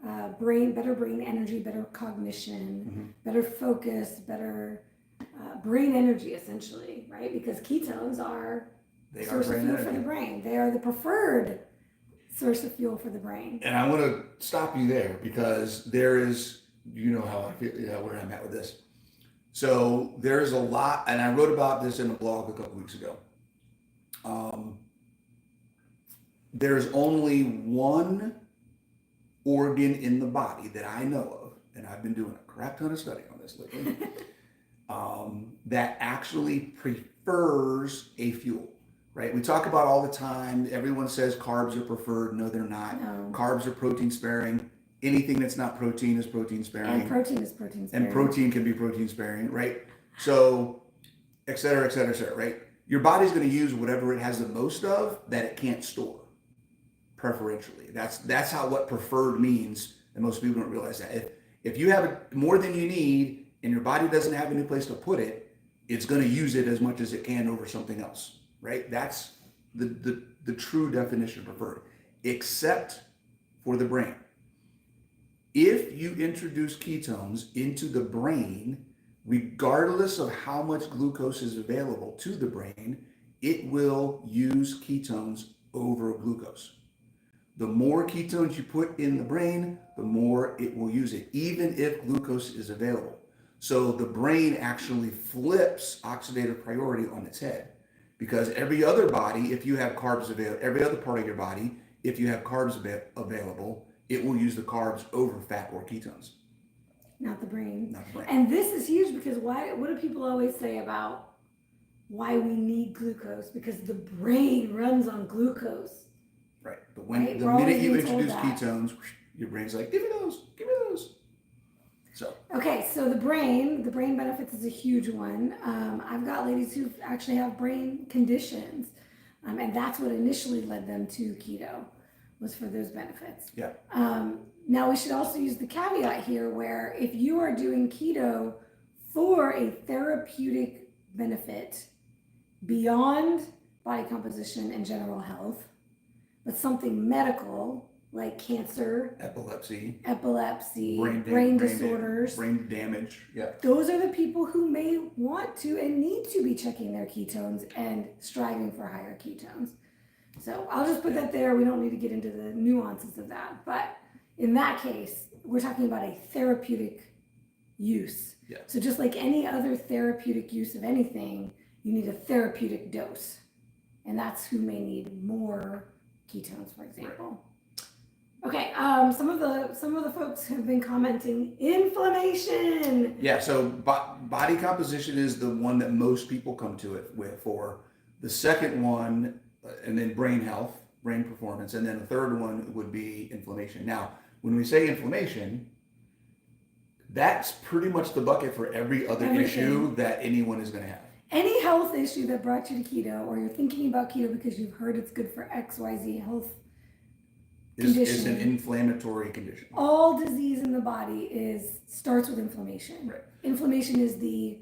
better brain energy, better cognition, better focus, better brain energy, essentially, right? Because ketones are a source of fuel for the brain. They are the preferred source of fuel for the brain. And I want to stop you there because there is, you know how I feel, where I'm at with this. So there's a lot, and I wrote about this in a blog a couple weeks ago. There's only one organ in the body that I know of, and I've been doing a crap ton of study on this lately, that actually prefers a fuel, right? We talk about all the time, everyone says carbs are preferred. No, they're not. No. Carbs are protein sparing. Anything that's not protein is protein sparing. And protein is protein sparing. And protein can be protein sparing, right? So, et cetera, right? Your body's going to use whatever it has the most of that it can't store, preferentially. That's how what preferred means, and most people don't realize that. If you have more than you need and your body doesn't have any place to put it, it's going to use it as much as it can over something else, right? That's the true definition of preferred, except for the brain. If you introduce ketones into the brain, regardless of how much glucose is available to the brain, it will use ketones over glucose. The more ketones you put in the brain, the more it will use it, even if glucose is available. So the brain actually flips oxidative priority on its head, because every other body, if you have carbs available, every other part of your body, if you have carbs available, it will use the carbs over fat or ketones. Not the brain. Not the brain. And this is huge because what do people always say about why we need glucose? Because the brain runs on glucose. Right. But the minute you introduce ketones, your brain's like, give me those. So. Okay, so the brain benefits is a huge one. I've got ladies who actually have brain conditions, and that's what initially led them to keto, was for those benefits. Yeah. Now we should also use the caveat here where if you are doing keto for a therapeutic benefit beyond body composition and general health, but something medical like cancer, epilepsy, brain disorders, brain damage. Yeah. Those are the people who may want to and need to be checking their ketones and striving for higher ketones. So I'll just put that there. We don't need to get into the nuances of that. But in that case, we're talking about a therapeutic use. Yeah. So just like any other therapeutic use of anything, you need a therapeutic dose. And that's who may need more ketones, for example. Right. Okay, some of the folks have been commenting inflammation. Yeah, so body composition is the one that most people come to it for. The second one, and then brain health, brain performance, and then the third one would be inflammation. Now, when we say inflammation, that's pretty much the bucket for every other issue that anyone is going to have. Any health issue that brought you to keto, or you're thinking about keto because you've heard it's good for XYZ health condition, is an inflammatory condition. All disease in the body starts with inflammation. Right. Inflammation is the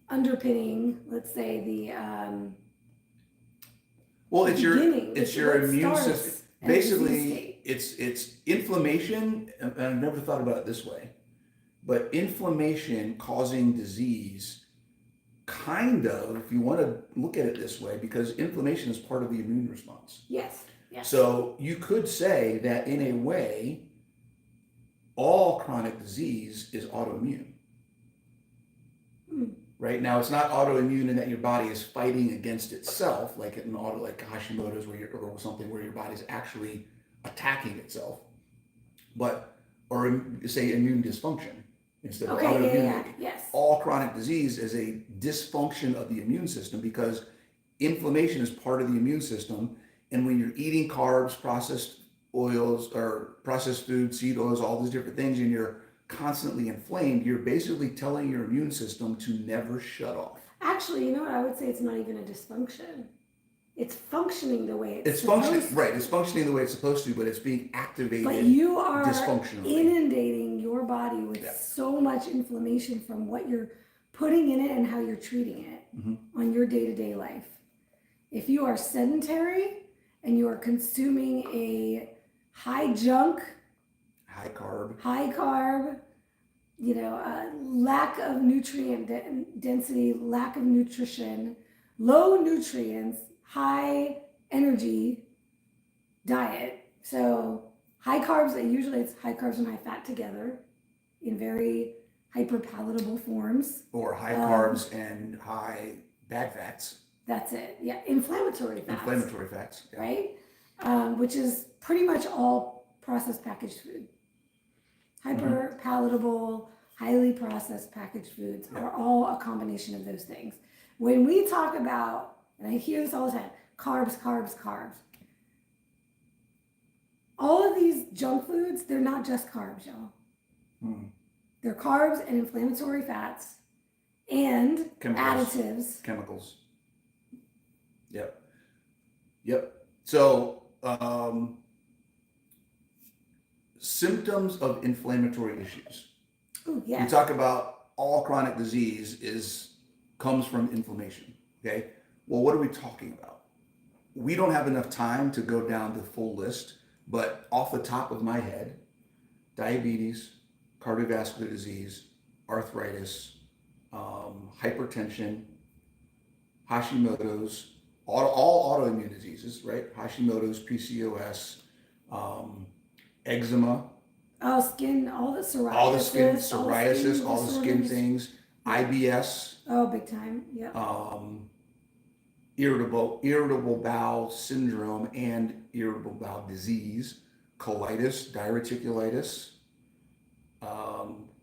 underpinning, let's say it's your immune system. Basically, it's inflammation, and I've never thought about it this way, but inflammation causing disease kind of, if you want to look at it this way, because inflammation is part of the immune response. Yes. Yes. So you could say that in a way, all chronic disease is autoimmune. Right now, it's not autoimmune in that your body is fighting against itself, like an like Hashimoto's, or something where your body's actually attacking itself, but or say immune dysfunction instead of autoimmunity. Yes. All chronic disease is a dysfunction of the immune system because inflammation is part of the immune system, and when you're eating carbs, processed oils, or processed food, seed oils, all these different things, and you're constantly inflamed, you're basically telling your immune system to never shut off. Actually, you know what? I would say it's not even a dysfunction. It's functioning the way it's functioning to. Right. It's functioning the way it's supposed to, but it's being activated. But you are dysfunctionally inundating your body with so much inflammation from what you're putting in it and how you're treating it on your day-to-day life. If you are sedentary and you are consuming a high junk, high carb, lack of nutrient density, lack of nutrition, low nutrients, high energy diet. So high carbs, usually it's high carbs and high fat together in very hyper palatable forms. Or high carbs and high bad fats. That's it. Yeah, inflammatory fats. Yeah. Right? Which is pretty much all processed packaged food. Hyper palatable, highly processed packaged foods are all a combination of those things. When we talk about, and I hear this all the time, carbs. All of these junk foods, they're not just carbs, y'all. They're carbs and inflammatory fats and additives. Chemicals. Yep. So, symptoms of inflammatory issues. Ooh, yes. We talk about all chronic disease comes from inflammation. Okay. Well, what are we talking about? We don't have enough time to go down the full list, but off the top of my head, diabetes, cardiovascular disease, arthritis, hypertension, Hashimoto's, all autoimmune diseases, right? Hashimoto's, PCOS, eczema. Oh, skin, all the psoriasis. All the skin things. IBS. Oh, big time. Yep. Irritable bowel syndrome and irritable bowel disease, colitis, diverticulitis.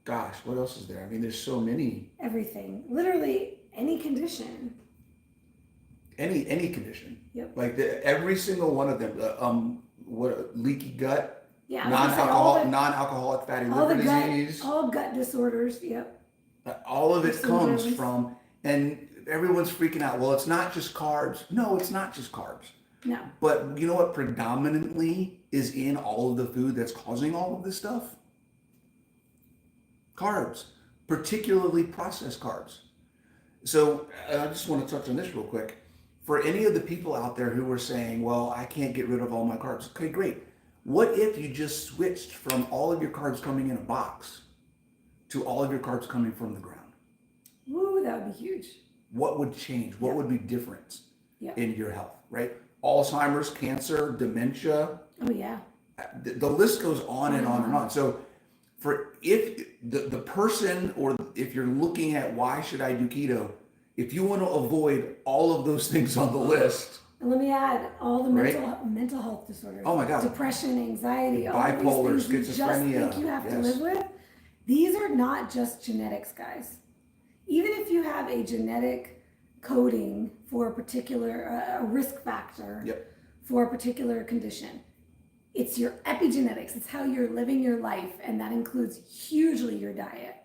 Gosh, what else is there? I mean, there's so many. Everything. Literally any condition. Any condition. Yep. Like every single one of them. Leaky gut. Yeah. Non-alcoholic fatty liver disease. All gut disorders. Yep. All of it comes from, and everyone's freaking out. Well, it's not just carbs. No, it's not just carbs. No. But you know what predominantly is in all of the food that's causing all of this stuff? Carbs, particularly processed carbs. So I just want to touch on this real quick. For any of the people out there who are saying, well, I can't get rid of all my carbs. Okay, great. What if you just switched from all of your carbs coming in a box to all of your carbs coming from the ground? Woo, that would be huge. What would change? What would be different in your health, right? Alzheimer's, cancer, dementia. Oh, yeah. The list goes on and on and on. So if the person, or if you're looking at why should I do keto, if you want to avoid all of those things on the list. And let me add all the mental health disorders. Oh my God. Depression, anxiety, bipolar, all these things schizophrenia. You just think you have to live with. These are not just genetics, guys. Even if you have a genetic coding for a particular risk factor for a particular condition, it's your epigenetics. It's how you're living your life, and that includes hugely your diet.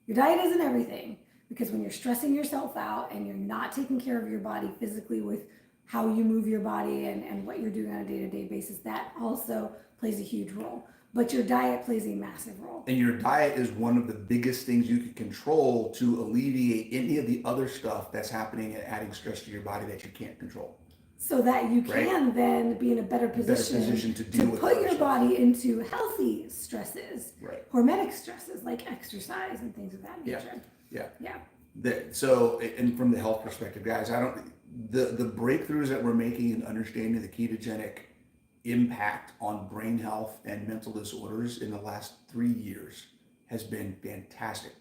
Your diet isn't everything, because when you're stressing yourself out and you're not taking care of your body physically with how you move your body and what you're doing on a day-to-day basis, that also plays a huge role. But your diet plays a massive role. And your diet is one of the biggest things you can control to alleviate any of the other stuff that's happening and adding stress to your body that you can't control. So that you can then be in a better position to put your body into healthy stresses, hormetic stresses like exercise and things of that nature. Yeah. And from the health perspective, guys, the breakthroughs that we're making in understanding the ketogenic impact on brain health and mental disorders in the last 3 years has been fantastic.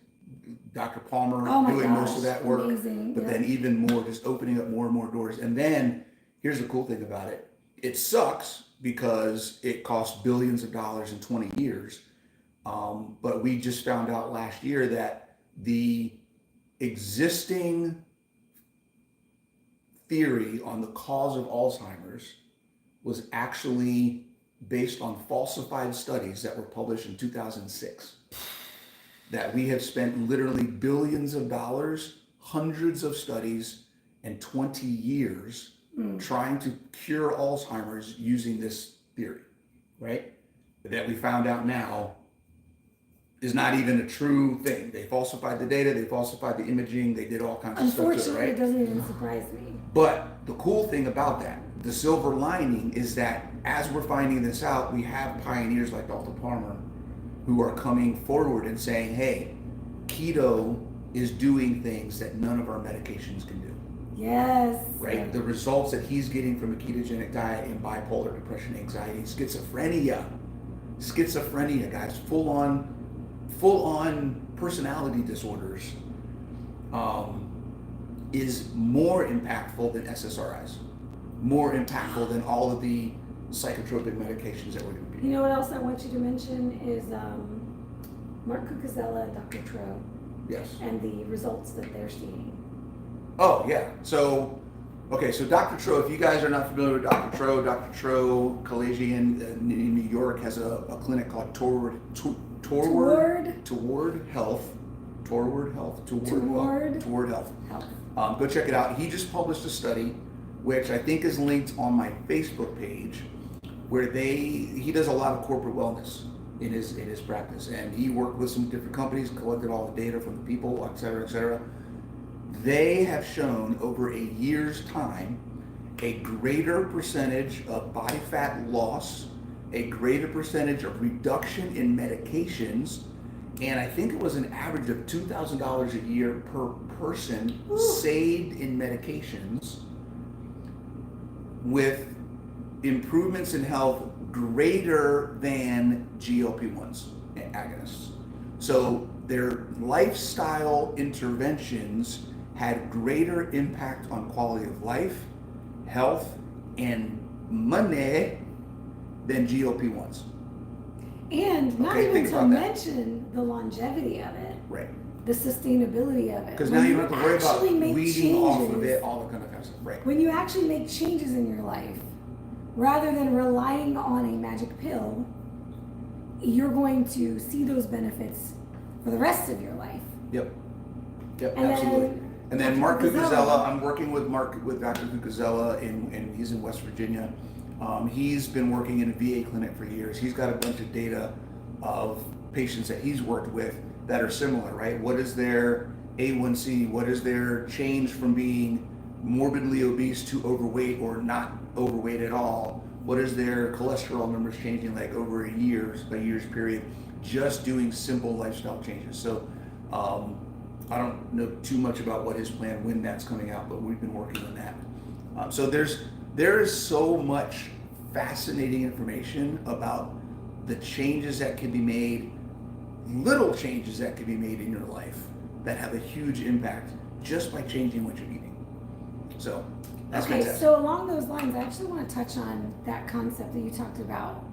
Dr. Palmer doing most of that work, amazing. but then even more, just opening up more and more doors. And then here's the cool thing about it. It sucks because it costs billions of dollars in 20 years. But we just found out last year that the existing theory on the cause of Alzheimer's was actually based on falsified studies that were published in 2006. That we have spent literally billions of dollars, hundreds of studies, and 20 years trying to cure Alzheimer's using this theory, right? That we found out now is not even a true thing. They falsified the data, they falsified the imaging, they did all kinds of stuff to it, Unfortunately, right? it doesn't even surprise me. But the cool thing about that, the silver lining, is that as we're finding this out, we have pioneers like Dr. Palmer who are coming forward and saying, hey, keto is doing things that none of our medications can do. Yes. Right? The results that he's getting from a ketogenic diet in bipolar, depression, anxiety, schizophrenia, guys, full on personality disorders, is more impactful than SSRIs, more impactful than all of the psychotropic medications that we're going to be. You know what else I want you to mention is Mark Cucuzella and Dr. Tro. Yes. And the results that they're seeing. Oh, yeah. So Dr. Tro, if you guys are not familiar with Dr. Tro Kalajian in New York has a clinic called Toward Health. Go check it out. He just published a study, which I think is linked on my Facebook page, where he does a lot of corporate wellness in his practice, and he worked with some different companies, collected all the data from the people, et cetera, et cetera. They have shown over a year's time a greater percentage of body fat loss, a greater percentage of reduction in medications, and I think it was an average of $2,000 a year per person saved in medications, with improvements in health greater than GLP-1s agonists. So their lifestyle interventions had greater impact on quality of life, health, and money than GLP-1s. And not even to mention the longevity of it. Right. The sustainability of it. Because now you don't have to worry about weeding off of it, all the kind of stuff. Right. When you actually make changes in your life, rather than relying on a magic pill, you're going to see those benefits for the rest of your life. Yep, And absolutely. And then Mark Cucuzella, I'm working with Dr. Cucuzella, and he's in West Virginia. He's been working in a VA clinic for years. He's got a bunch of data of patients that he's worked with that are similar, right? What is their A1C? What is their change from being morbidly obese to overweight or not overweight at all? What is their cholesterol numbers changing like over a year's period, just doing simple lifestyle changes. So I don't know too much about what his plan, when that's coming out, but we've been working on that. So there is so much fascinating information about the changes that can be made, little changes that can be made in your life that have a huge impact just by changing what you're eating. So that's fantastic. So along those lines, I actually want to touch on that concept that you talked about.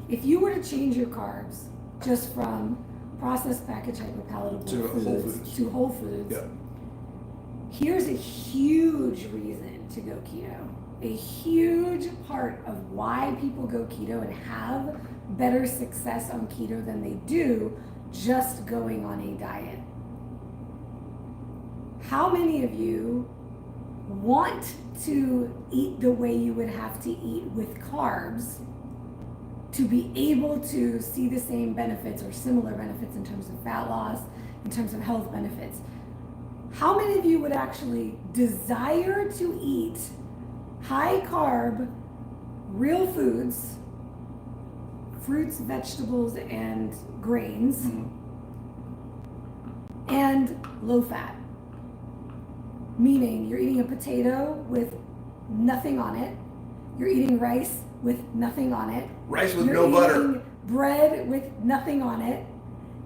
If you were to change your carbs just from processed packaged hyperpalatable foods to whole foods, yep. Here's a huge reason to go keto. A huge part of why people go keto and have better success on keto than they do just going on a diet. How many of you want to eat the way you would have to eat with carbs to be able to see the same benefits or similar benefits in terms of fat loss, in terms of health benefits? How many of you would actually desire to eat high carb, real foods, fruits, vegetables, and grains, and low fat? meaning you're eating a potato with nothing on it. You're eating rice with nothing on it. Rice with You're no butter. eating bread with nothing on it.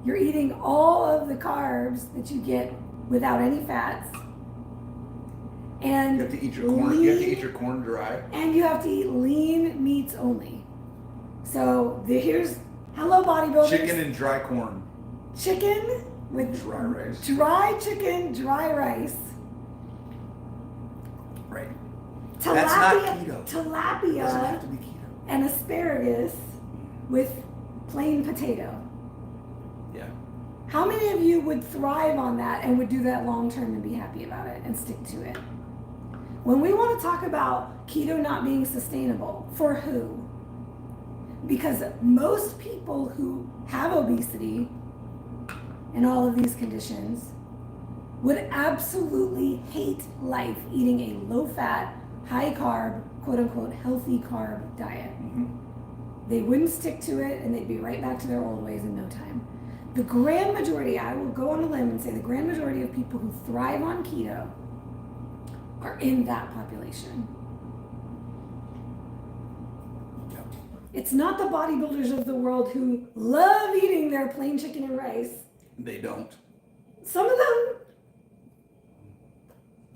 You're eating all of the carbs that you get without any fats. And You have to eat your corn. You have to eat your corn dry. And you have to eat lean meats only. So here's hello bodybuilders. Chicken and dry corn. Chicken with dry rice. Dry chicken, dry rice. Right. Tilapia, That's not keto. Tilapia It doesn't have to be keto. and asparagus with plain potato. Yeah. How many of you would thrive on that and would do that long term and be happy about it and stick to it? When we want to talk about keto not being sustainable, for who? Because most people who have obesity and all of these conditions would absolutely hate life eating a low-fat, high-carb, quote-unquote, healthy carb diet. Mm-hmm. They wouldn't stick to it, and they'd be right back to their old ways in no time. The grand majority, I will go on a limb and say the grand majority of people who thrive on keto are in that population. Yep. It's not the bodybuilders of the world who love eating their plain chicken and rice. They don't. Some of them,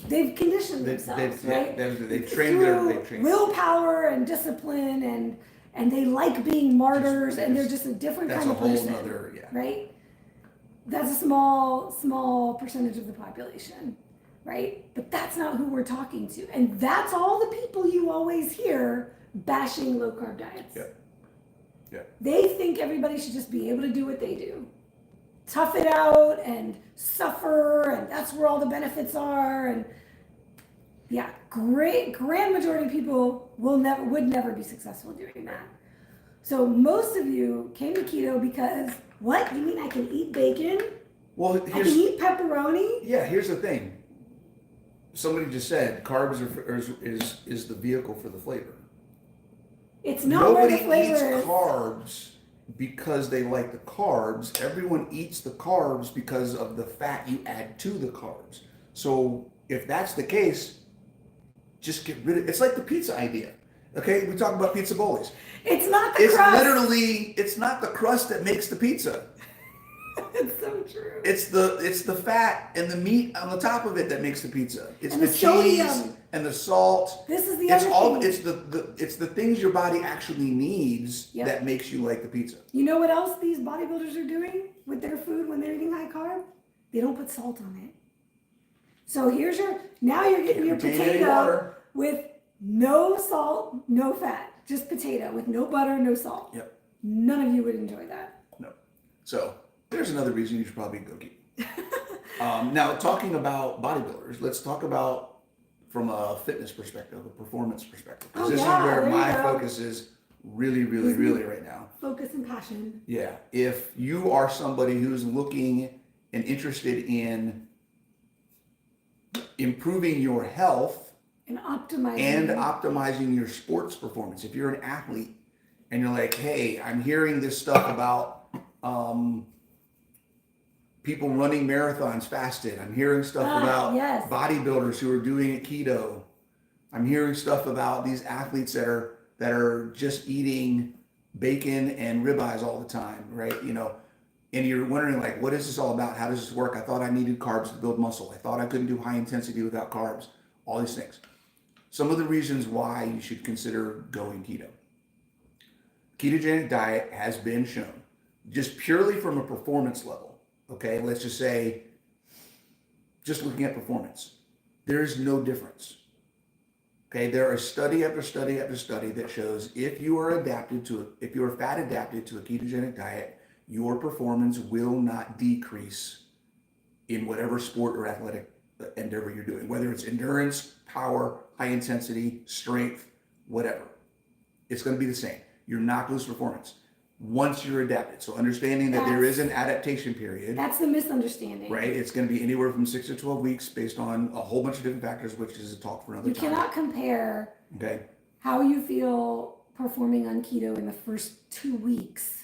they've conditioned themselves, right? They've trained their willpower and discipline, and they like being martyrs, and they're just a different kind of person. That's a whole nother, right? That's a small percentage of the population, right? But that's not who we're talking to, and that's all the people you always hear bashing low carb diets. Yeah. They think everybody should just be able to do what they do. Tough it out and suffer, and that's where all the benefits are. And yeah, grand majority of people would never be successful doing that. So most of you came to keto because, what? You mean I can eat bacon? Well, I can eat pepperoni? Yeah, here's the thing. Somebody just said carbs is the vehicle for the flavor. It's not where the flavor is. Nobody eats carbs because they like the carbs. Everyone eats the carbs because of the fat you add to the carbs. So if that's the case, just get rid of it. It's like the pizza idea. Okay, we talk about pizza bowlies. It's not the crust. It's not the crust that makes the pizza. It's so true. It's the fat and the meat on the top of it that makes the pizza. It's and the cheese sodium. And the salt. This is the other thing. It's the things your body actually needs that makes you like the pizza. You know what else these bodybuilders are doing with their food when they're eating high carb? They don't put salt on it. So you're getting your potato with no salt, no fat, just potato with no butter, no salt. Yep. None of you would enjoy that. No. So there's another reason you should probably go keep. Now, talking about bodybuilders, let's talk about from a fitness perspective, a performance perspective. Because this is where my focus is really right now. Focus and passion. Yeah. If you are somebody who's looking and interested in improving your health and optimizing your sports performance, if you're an athlete and you're like, hey, I'm hearing this stuff about people running marathons fasted. I'm hearing stuff about bodybuilders who are doing it keto. I'm hearing stuff about these athletes that are just eating bacon and ribeyes all the time, right? You know, and you're wondering like, what is this all about? How does this work? I thought I needed carbs to build muscle. I thought I couldn't do high intensity without carbs. All these things. Some of the reasons why you should consider going keto. Ketogenic diet has been shown, just purely from a performance level. Okay, let's just say, just looking at performance, there's no difference. Okay, there are study after study after study that shows if you are fat adapted to a ketogenic diet, your performance will not decrease in whatever sport or athletic endeavor you're doing, whether it's endurance, power, high intensity, strength, whatever. It's going to be the same. You're not going to lose performance once you're adapted. So understanding that there is an adaptation period. That's the misunderstanding. Right? It's going to be anywhere from 6 to 12 weeks based on a whole bunch of different factors, which is a talk for another time. You cannot compare how you feel performing on keto in the first 2 weeks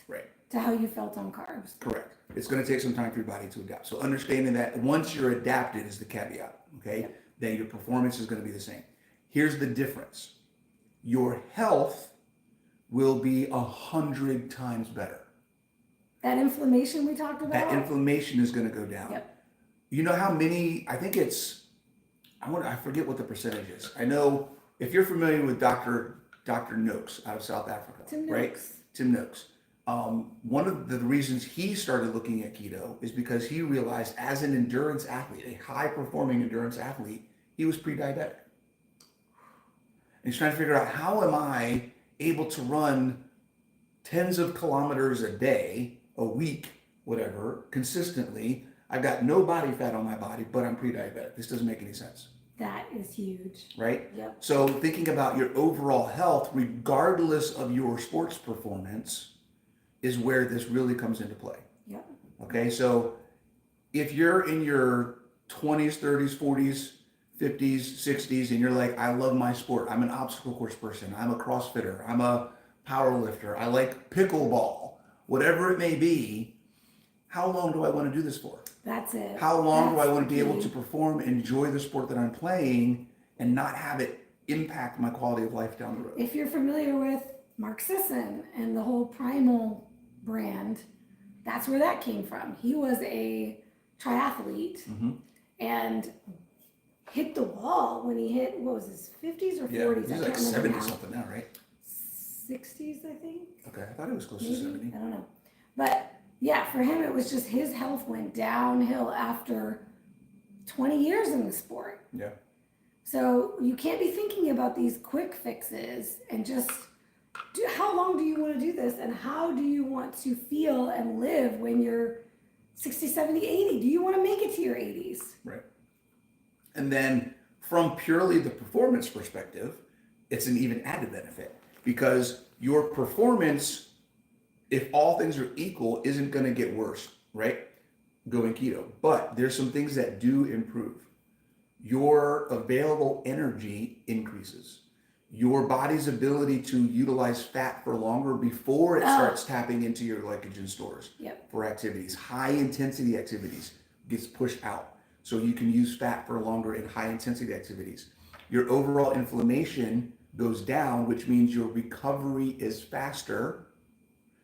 to how you felt on carbs. Correct. It's going to take some time for your body to adapt. So understanding that once you're adapted is the caveat. Okay? then your performance is going to be the same. Here's the difference. Your health will be 100 times better. That inflammation we talked about? That inflammation is going to go down. Yep. You know how many, I think it's, I forget what the percentage is. I know if you're familiar with Dr. Noakes out of South Africa, right? Tim Noakes. One of the reasons he started looking at keto is because he realized as an endurance athlete, a high performing endurance athlete, he was pre-diabetic. And he's trying to figure out, how am I able to run tens of kilometers a day, a week, whatever, consistently? I've got no body fat on my body, but I'm pre-diabetic. This doesn't make any sense. That is huge. Right? Yep. So thinking about your overall health, regardless of your sports performance, is where this really comes into play. Yep. Okay, so if you're in your 20s, 30s, 40s, 50s, 60s, and you're like, I love my sport. I'm an obstacle course person. I'm a CrossFitter. I'm a power lifter. I like pickleball. Whatever it may be, how long do I want to do this for? That's it. How long do I want to be able to perform, enjoy the sport that I'm playing, and not have it impact my quality of life down the road? If you're familiar with Mark Sisson and the whole Primal brand, that's where that came from. He was a triathlete and hit the wall when he hit, what was his 50s or 40s? He's like 70 something now, right? 60s, I think. Okay, I thought it was close Maybe, to 70. I don't know. But yeah, for him, it was just his health went downhill after 20 years in the sport. Yeah. So you can't be thinking about these quick fixes and just how long do you want to do this, and how do you want to feel and live when you're 60, 70, 80? Do you want to make it to your 80s? Right. And then from purely the performance perspective, it's an even added benefit, because your performance, if all things are equal, isn't going to get worse, right? Going keto. But there's some things that do improve. Your available energy increases. Your body's ability to utilize fat for longer before it starts tapping into your glycogen stores for activities. High intensity activities gets pushed out. So you can use fat for longer in high intensity activities. Your overall inflammation goes down, which means your recovery is faster,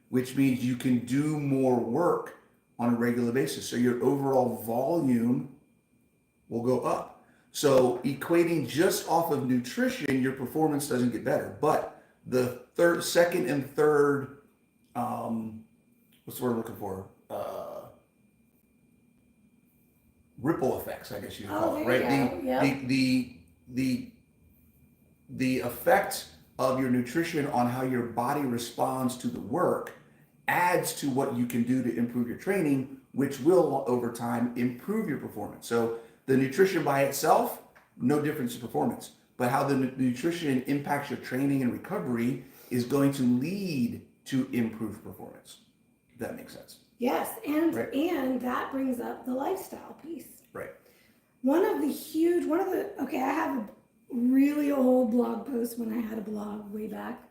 which means you can do more work on a regular basis. So your overall volume will go up. So equating just off of nutrition, your performance doesn't get better. But the second and third, what's the word I'm looking for? Ripple effects, I guess you could call it, right? The effect of your nutrition on how your body responds to the work adds to what you can do to improve your training, which will over time improve your performance. So the nutrition by itself, no difference in performance, but how the nutrition impacts your training and recovery is going to lead to improved performance. If that makes sense. Yes, and that brings up the lifestyle piece. Right. I have a really old blog post when I had a blog way back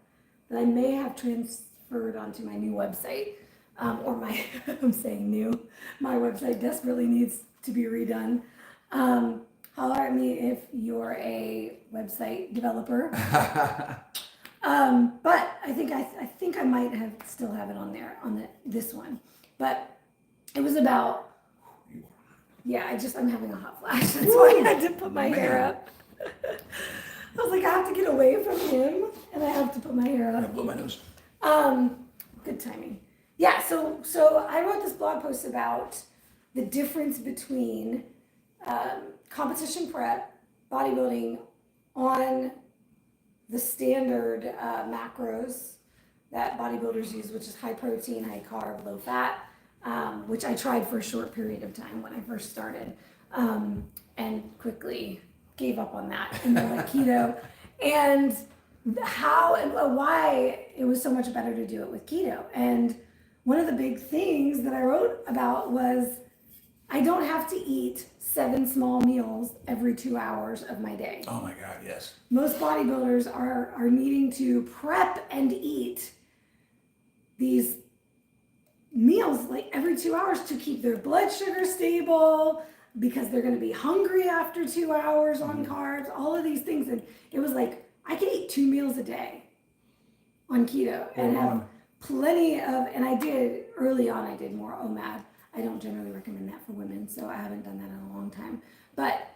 that I may have transferred onto my new website, I'm saying new, my website desperately needs to be redone. Holler at me if you're a website developer. But I think I might still have it on there on this one. But it was about, I'm having a hot flash. That's why I had to put my hair up. I was like, I have to get away from him, and I have to put my hair up. I blow my nose. Good timing. Yeah. So I wrote this blog post about the difference between competition prep, bodybuilding on the standard macros that bodybuilders use, which is high protein, high carb, low fat, which I tried for a short period of time when I first started, and quickly gave up on that and went keto, and how and why it was so much better to do it with keto. And one of the big things that I wrote about was I don't have to eat 7 small meals every 2 hours of my day. Oh my God, yes. Most bodybuilders are needing to prep and eat these meals like every 2 hours to keep their blood sugar stable, because they're going to be hungry after 2 hours on carbs, all of these things. And it was like, I could eat 2 meals a day on keto and have plenty of, and I did early on, I did more OMAD. I don't generally recommend that for women, so I haven't done that in a long time. But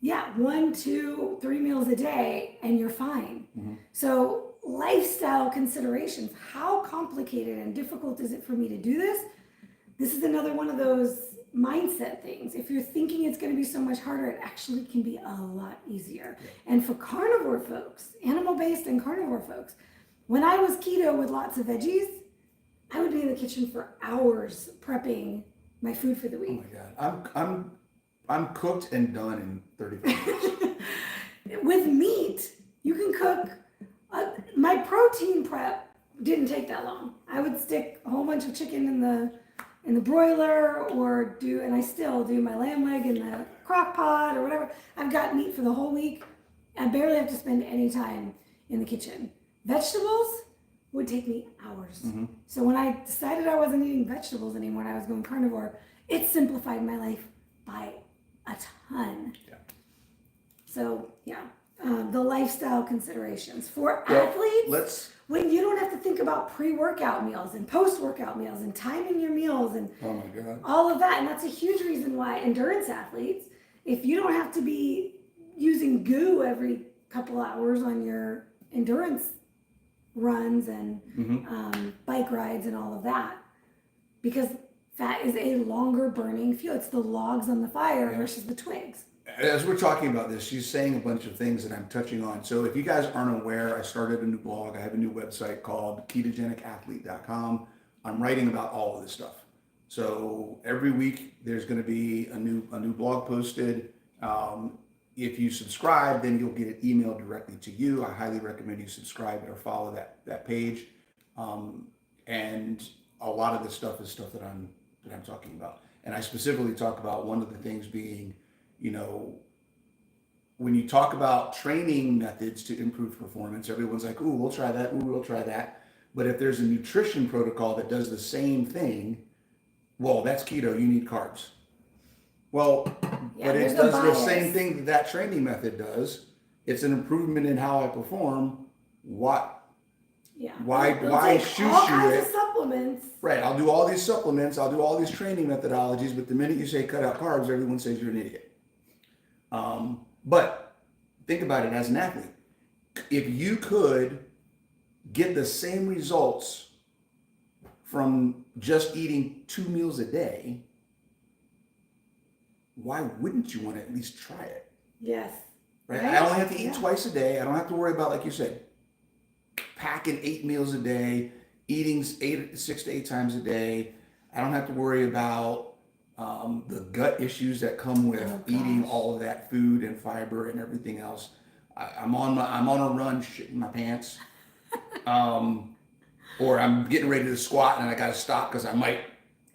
yeah, 1, 2, 3 meals a day and you're fine. So lifestyle considerations, how complicated and difficult is it for me to do this? This is another one of those mindset things. If you're thinking it's going to be so much harder, it actually can be a lot easier. And for carnivore folks, animal-based and carnivore folks, when I was keto with lots of veggies, I would be in the kitchen for hours prepping my food for the week. Oh my God. I'm cooked and done in 35 minutes. With meat, you can cook. My protein prep didn't take that long. I would stick a whole bunch of chicken in the broiler, or and I still do my lamb leg in the crock pot or whatever. I've got meat for the whole week. I barely have to spend any time in the kitchen. Vegetables would take me hours. So when I decided I wasn't eating vegetables anymore and I was going carnivore, it simplified my life by a ton. So the lifestyle considerations for athletes, when you don't have to think about pre-workout meals and post-workout meals and timing your meals and all of that. And that's a huge reason why endurance athletes, if you don't have to be using goo every couple hours on your endurance runs and bike rides and all of that, because fat is a longer burning fuel. It's the logs on the fire versus the twigs. As we're talking about this, she's saying a bunch of things that I'm touching on. So if you guys aren't aware, I started a new blog. I have a new website called ketogenicathlete.com. I'm writing about all of this stuff. So every week there's going to be a new blog posted. If you subscribe, then you'll get it emailed directly to you. I highly recommend you subscribe or follow that page. And a lot of this stuff is stuff that I'm talking about. And I specifically talk about one of the things being, when you talk about training methods to improve performance, everyone's like, ooh, we'll try that. Ooh, we'll try that. But if there's a nutrition protocol that does the same thing, well, that's keto. You need carbs. Well, but it does the same thing that training method does. It's an improvement in how I perform. Why shoot you it? Supplements. Right. I'll do all these supplements. I'll do all these training methodologies. But the minute you say cut out carbs, everyone says you're an idiot. But think about it as an athlete. If you could get the same results from just eating 2 meals a day, why wouldn't you want to at least try it? Yes. Right? I only have to eat twice a day. I don't have to worry about, like you said, packing 8 meals a day, eating 6 to 8 times a day. I don't have to worry about the gut issues that come with eating all of that food and fiber and everything else. I'm on a run, shitting my pants, or I'm getting ready to squat and I got to stop because I might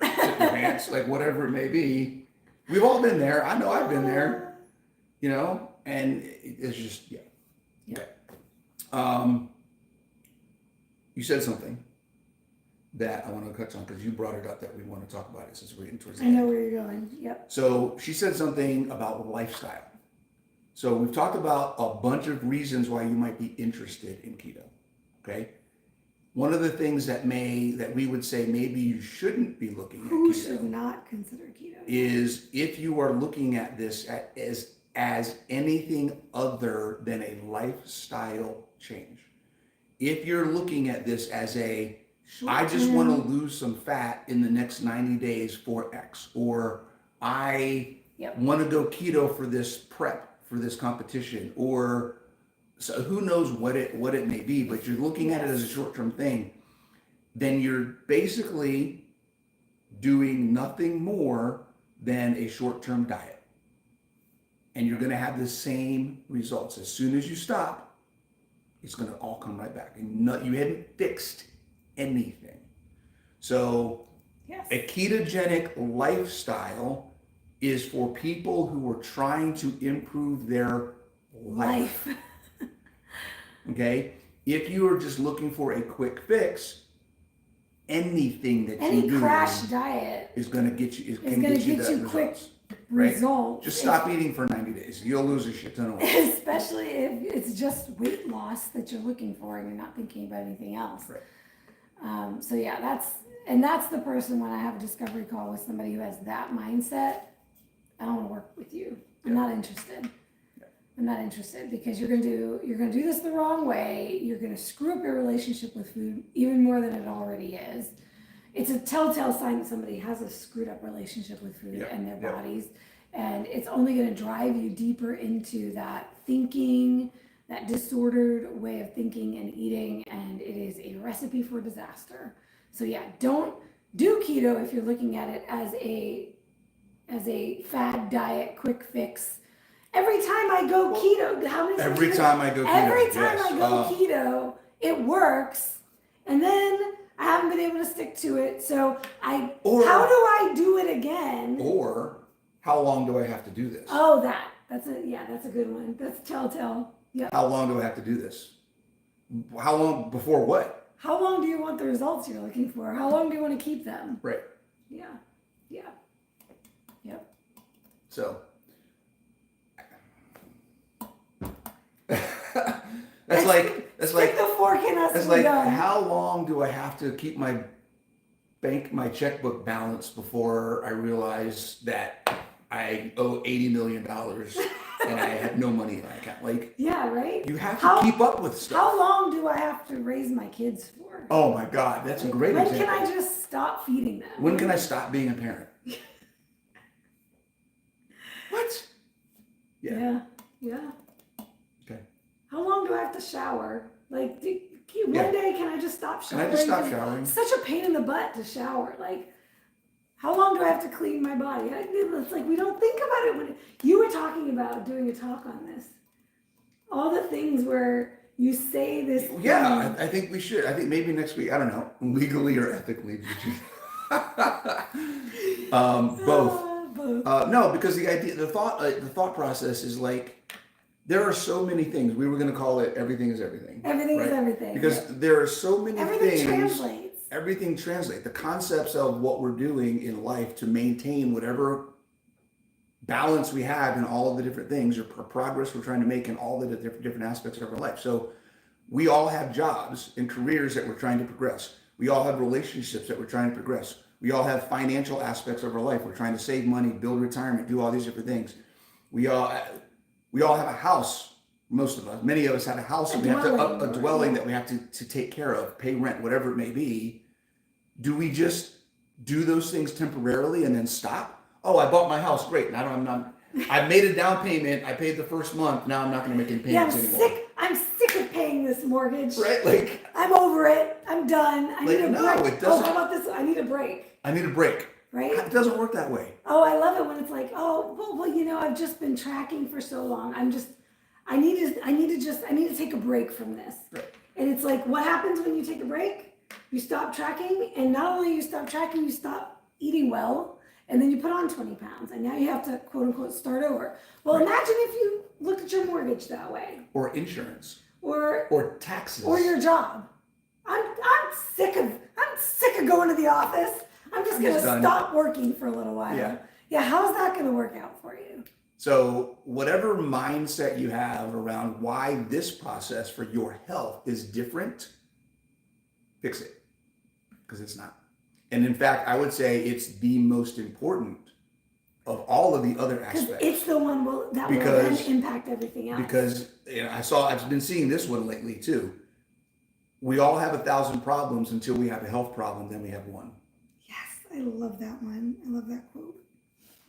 shit my pants, like whatever it may be. We've all been there. I know I've been there, and it's just Okay. You said something that I want to touch on because you brought it up that we want to talk about it since we're getting towards the end. I know where you're going. Yep. So she said something about lifestyle. So we've talked about a bunch of reasons why you might be interested in keto. Okay. One of the things that we would say maybe you shouldn't be looking at keto. Who should not consider keto? Is if you are looking at this as anything other than a lifestyle change. If you're looking at this as I just want to lose some fat in the next 90 days for X, or I want to go keto for this prep, for this competition, or so who knows what it may be, but you're looking at it as a short-term thing, then you're basically doing nothing more than a short-term diet. And you're going to have the same results. As soon as you stop, it's going to all come right back. And you hadn't fixed anything. So a ketogenic lifestyle is for people who are trying to improve their life. Okay? If you are just looking for a quick fix, anything that you do crash diet is going to get you quick Right? results. Just stop eating for 90 days. You'll lose a shit ton of weight. Especially if it's just weight loss that you're looking for and you're not thinking about anything else. Right. So yeah, that's the person when I have a discovery call with somebody who has that mindset, I don't want to work with you. I'm not interested. I'm not interested because you're gonna do this the wrong way. You're gonna screw up your relationship with food even more than it already is. It's a telltale sign that somebody has a screwed up relationship with food and their bodies, and it's only gonna drive you deeper into that thinking, that disordered way of thinking and eating, and it is a recipe for disaster. So yeah, don't do keto if you're looking at it as a fad diet, quick fix. Every time I go keto, how many times? Every time I go keto, every time I go keto, it works, and then I haven't been able to stick to it. So how do I do it again? Or how long do I have to do this? Oh, that's a good one. That's telltale. Yeah. How long do I have to do this? How long before what? How long do you want the results you're looking for? How long do you want to keep them? Right. Yeah. Yep. So that's like the fork in us. It's like done. How long do I have to keep my checkbook balanced before I realize that I owe $80 million and I have no money in my account? Like, yeah, right. You have to keep up with stuff. How long do I have to raise my kids for? Oh my God, that's a great example. When can I just stop feeding them? When can I stop being a parent? What? Yeah. Okay. How long do I have to shower? Like, one day, can I just stop showering? Can I just stop showering? It's such a pain in the butt to shower. Like, how long do I have to clean my body? It's like we don't think about it. When you were talking about doing a talk on this, all the things where you say this. Yeah, I think we should. I think maybe next week. I don't know, legally or ethically. Both. No, because the thought process is like. There are so many things. We were going to call it everything is everything. Everything is everything. Because there are so many things. Everything translates. Everything translates. The concepts of what we're doing in life to maintain whatever balance we have in all of the different things or progress we're trying to make in all the different aspects of our life. So we all have jobs and careers that we're trying to progress. We all have relationships that we're trying to progress. We all have financial aspects of our life. We're trying to save money, build retirement, do all these different things. We all have a house, most of us. Many of us have a house, and we have a dwelling that we have to take care of, pay rent, whatever it may be. Do we just do those things temporarily and then stop? Oh, I bought my house, great. Now I made a down payment. I paid the first month. Now I'm not going to make any payments anymore. I'm sick of paying this mortgage. Right, like I'm over it. I'm done. I need a break. It doesn't. Oh, how about this? I need a break. Right? It doesn't work that way. Oh, I love it when it's like, oh, well, I've just been tracking for so long. I need to take a break from this. Right. And it's like, what happens when you take a break? You stop tracking, and not only you stop tracking, you stop eating well, and then you put on 20 pounds, and now you have to quote unquote start over. Well, imagine if you looked at your mortgage that way, or insurance, or taxes, or your job. I'm sick of going to the office. I'm just going to stop working for a little while. Yeah. How's that going to work out for you? So whatever mindset you have around why this process for your health is different, fix it, because it's not. And in fact, I would say it's the most important of all of the other aspects. It's the one that will then impact everything else. Because I've been seeing this one lately too. We all have 1,000 problems until we have a health problem, then we have one. I love that one. I love that quote.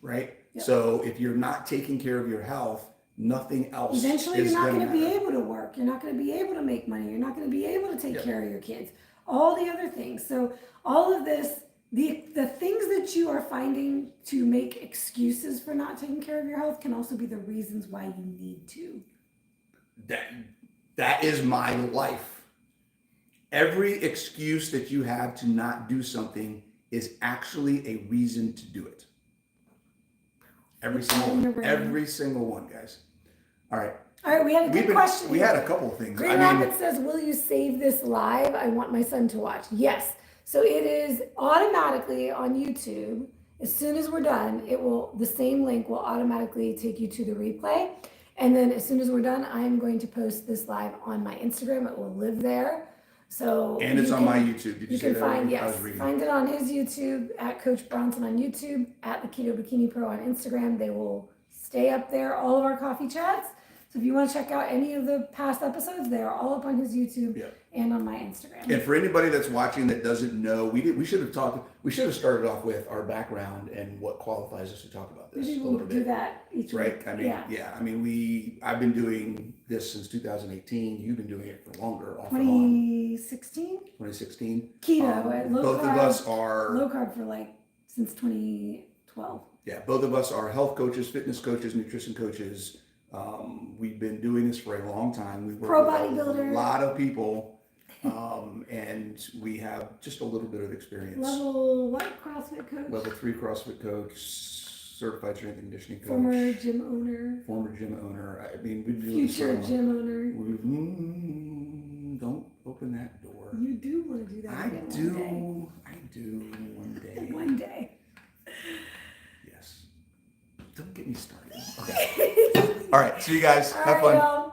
Right? Yep. So if you're not taking care of your health, nothing else eventually is you're not going to be matter. able to work. You're not going to be able to make money. You're not going to be able to take care of your kids. All the other things. So all of this, the things that you are finding to make excuses for not taking care of your health can also be the reasons why you need to. That is my life. Every excuse that you have to not do something is actually a reason to do it. Every single one, guys. All right, we had a good question. We had a couple of things. Green Rapids says, will you save this live? I want my son to watch. Yes. So it is automatically on YouTube, As soon as we're done, the same link will automatically take you to the replay. And then as soon as we're done, I'm going to post this live on my Instagram. It will live there. So And it's on my YouTube. Did you say can that? find it on his YouTube, at Coach Bronson on YouTube, at the Keto Bikini Pro on Instagram. They will stay up there, all of our coffee chats. So if you want to check out any of the past episodes, they are all up on his YouTube and on my Instagram. And for anybody that's watching that doesn't know, we should have started off with our background and what qualifies us to talk about this. Maybe we'll do that each right? week. I mean, I've been doing this since 2018. You've been doing it for longer, off and on. 2016. Keto, both carb, of us are low carb for since 2012. Yeah, both of us are health coaches, fitness coaches, nutrition coaches. We've been doing this for a long time. We've worked with a lot of people, and we have just a little bit of experience. Level what? CrossFit coach? Level 3 CrossFit coach, certified strength and conditioning coach. Former gym owner. I mean, we've been doing future gym owner. Don't open that door. You do want to do that. I do one day. One day. Yes. Don't get me started. Okay. All right. See you guys. Have fun.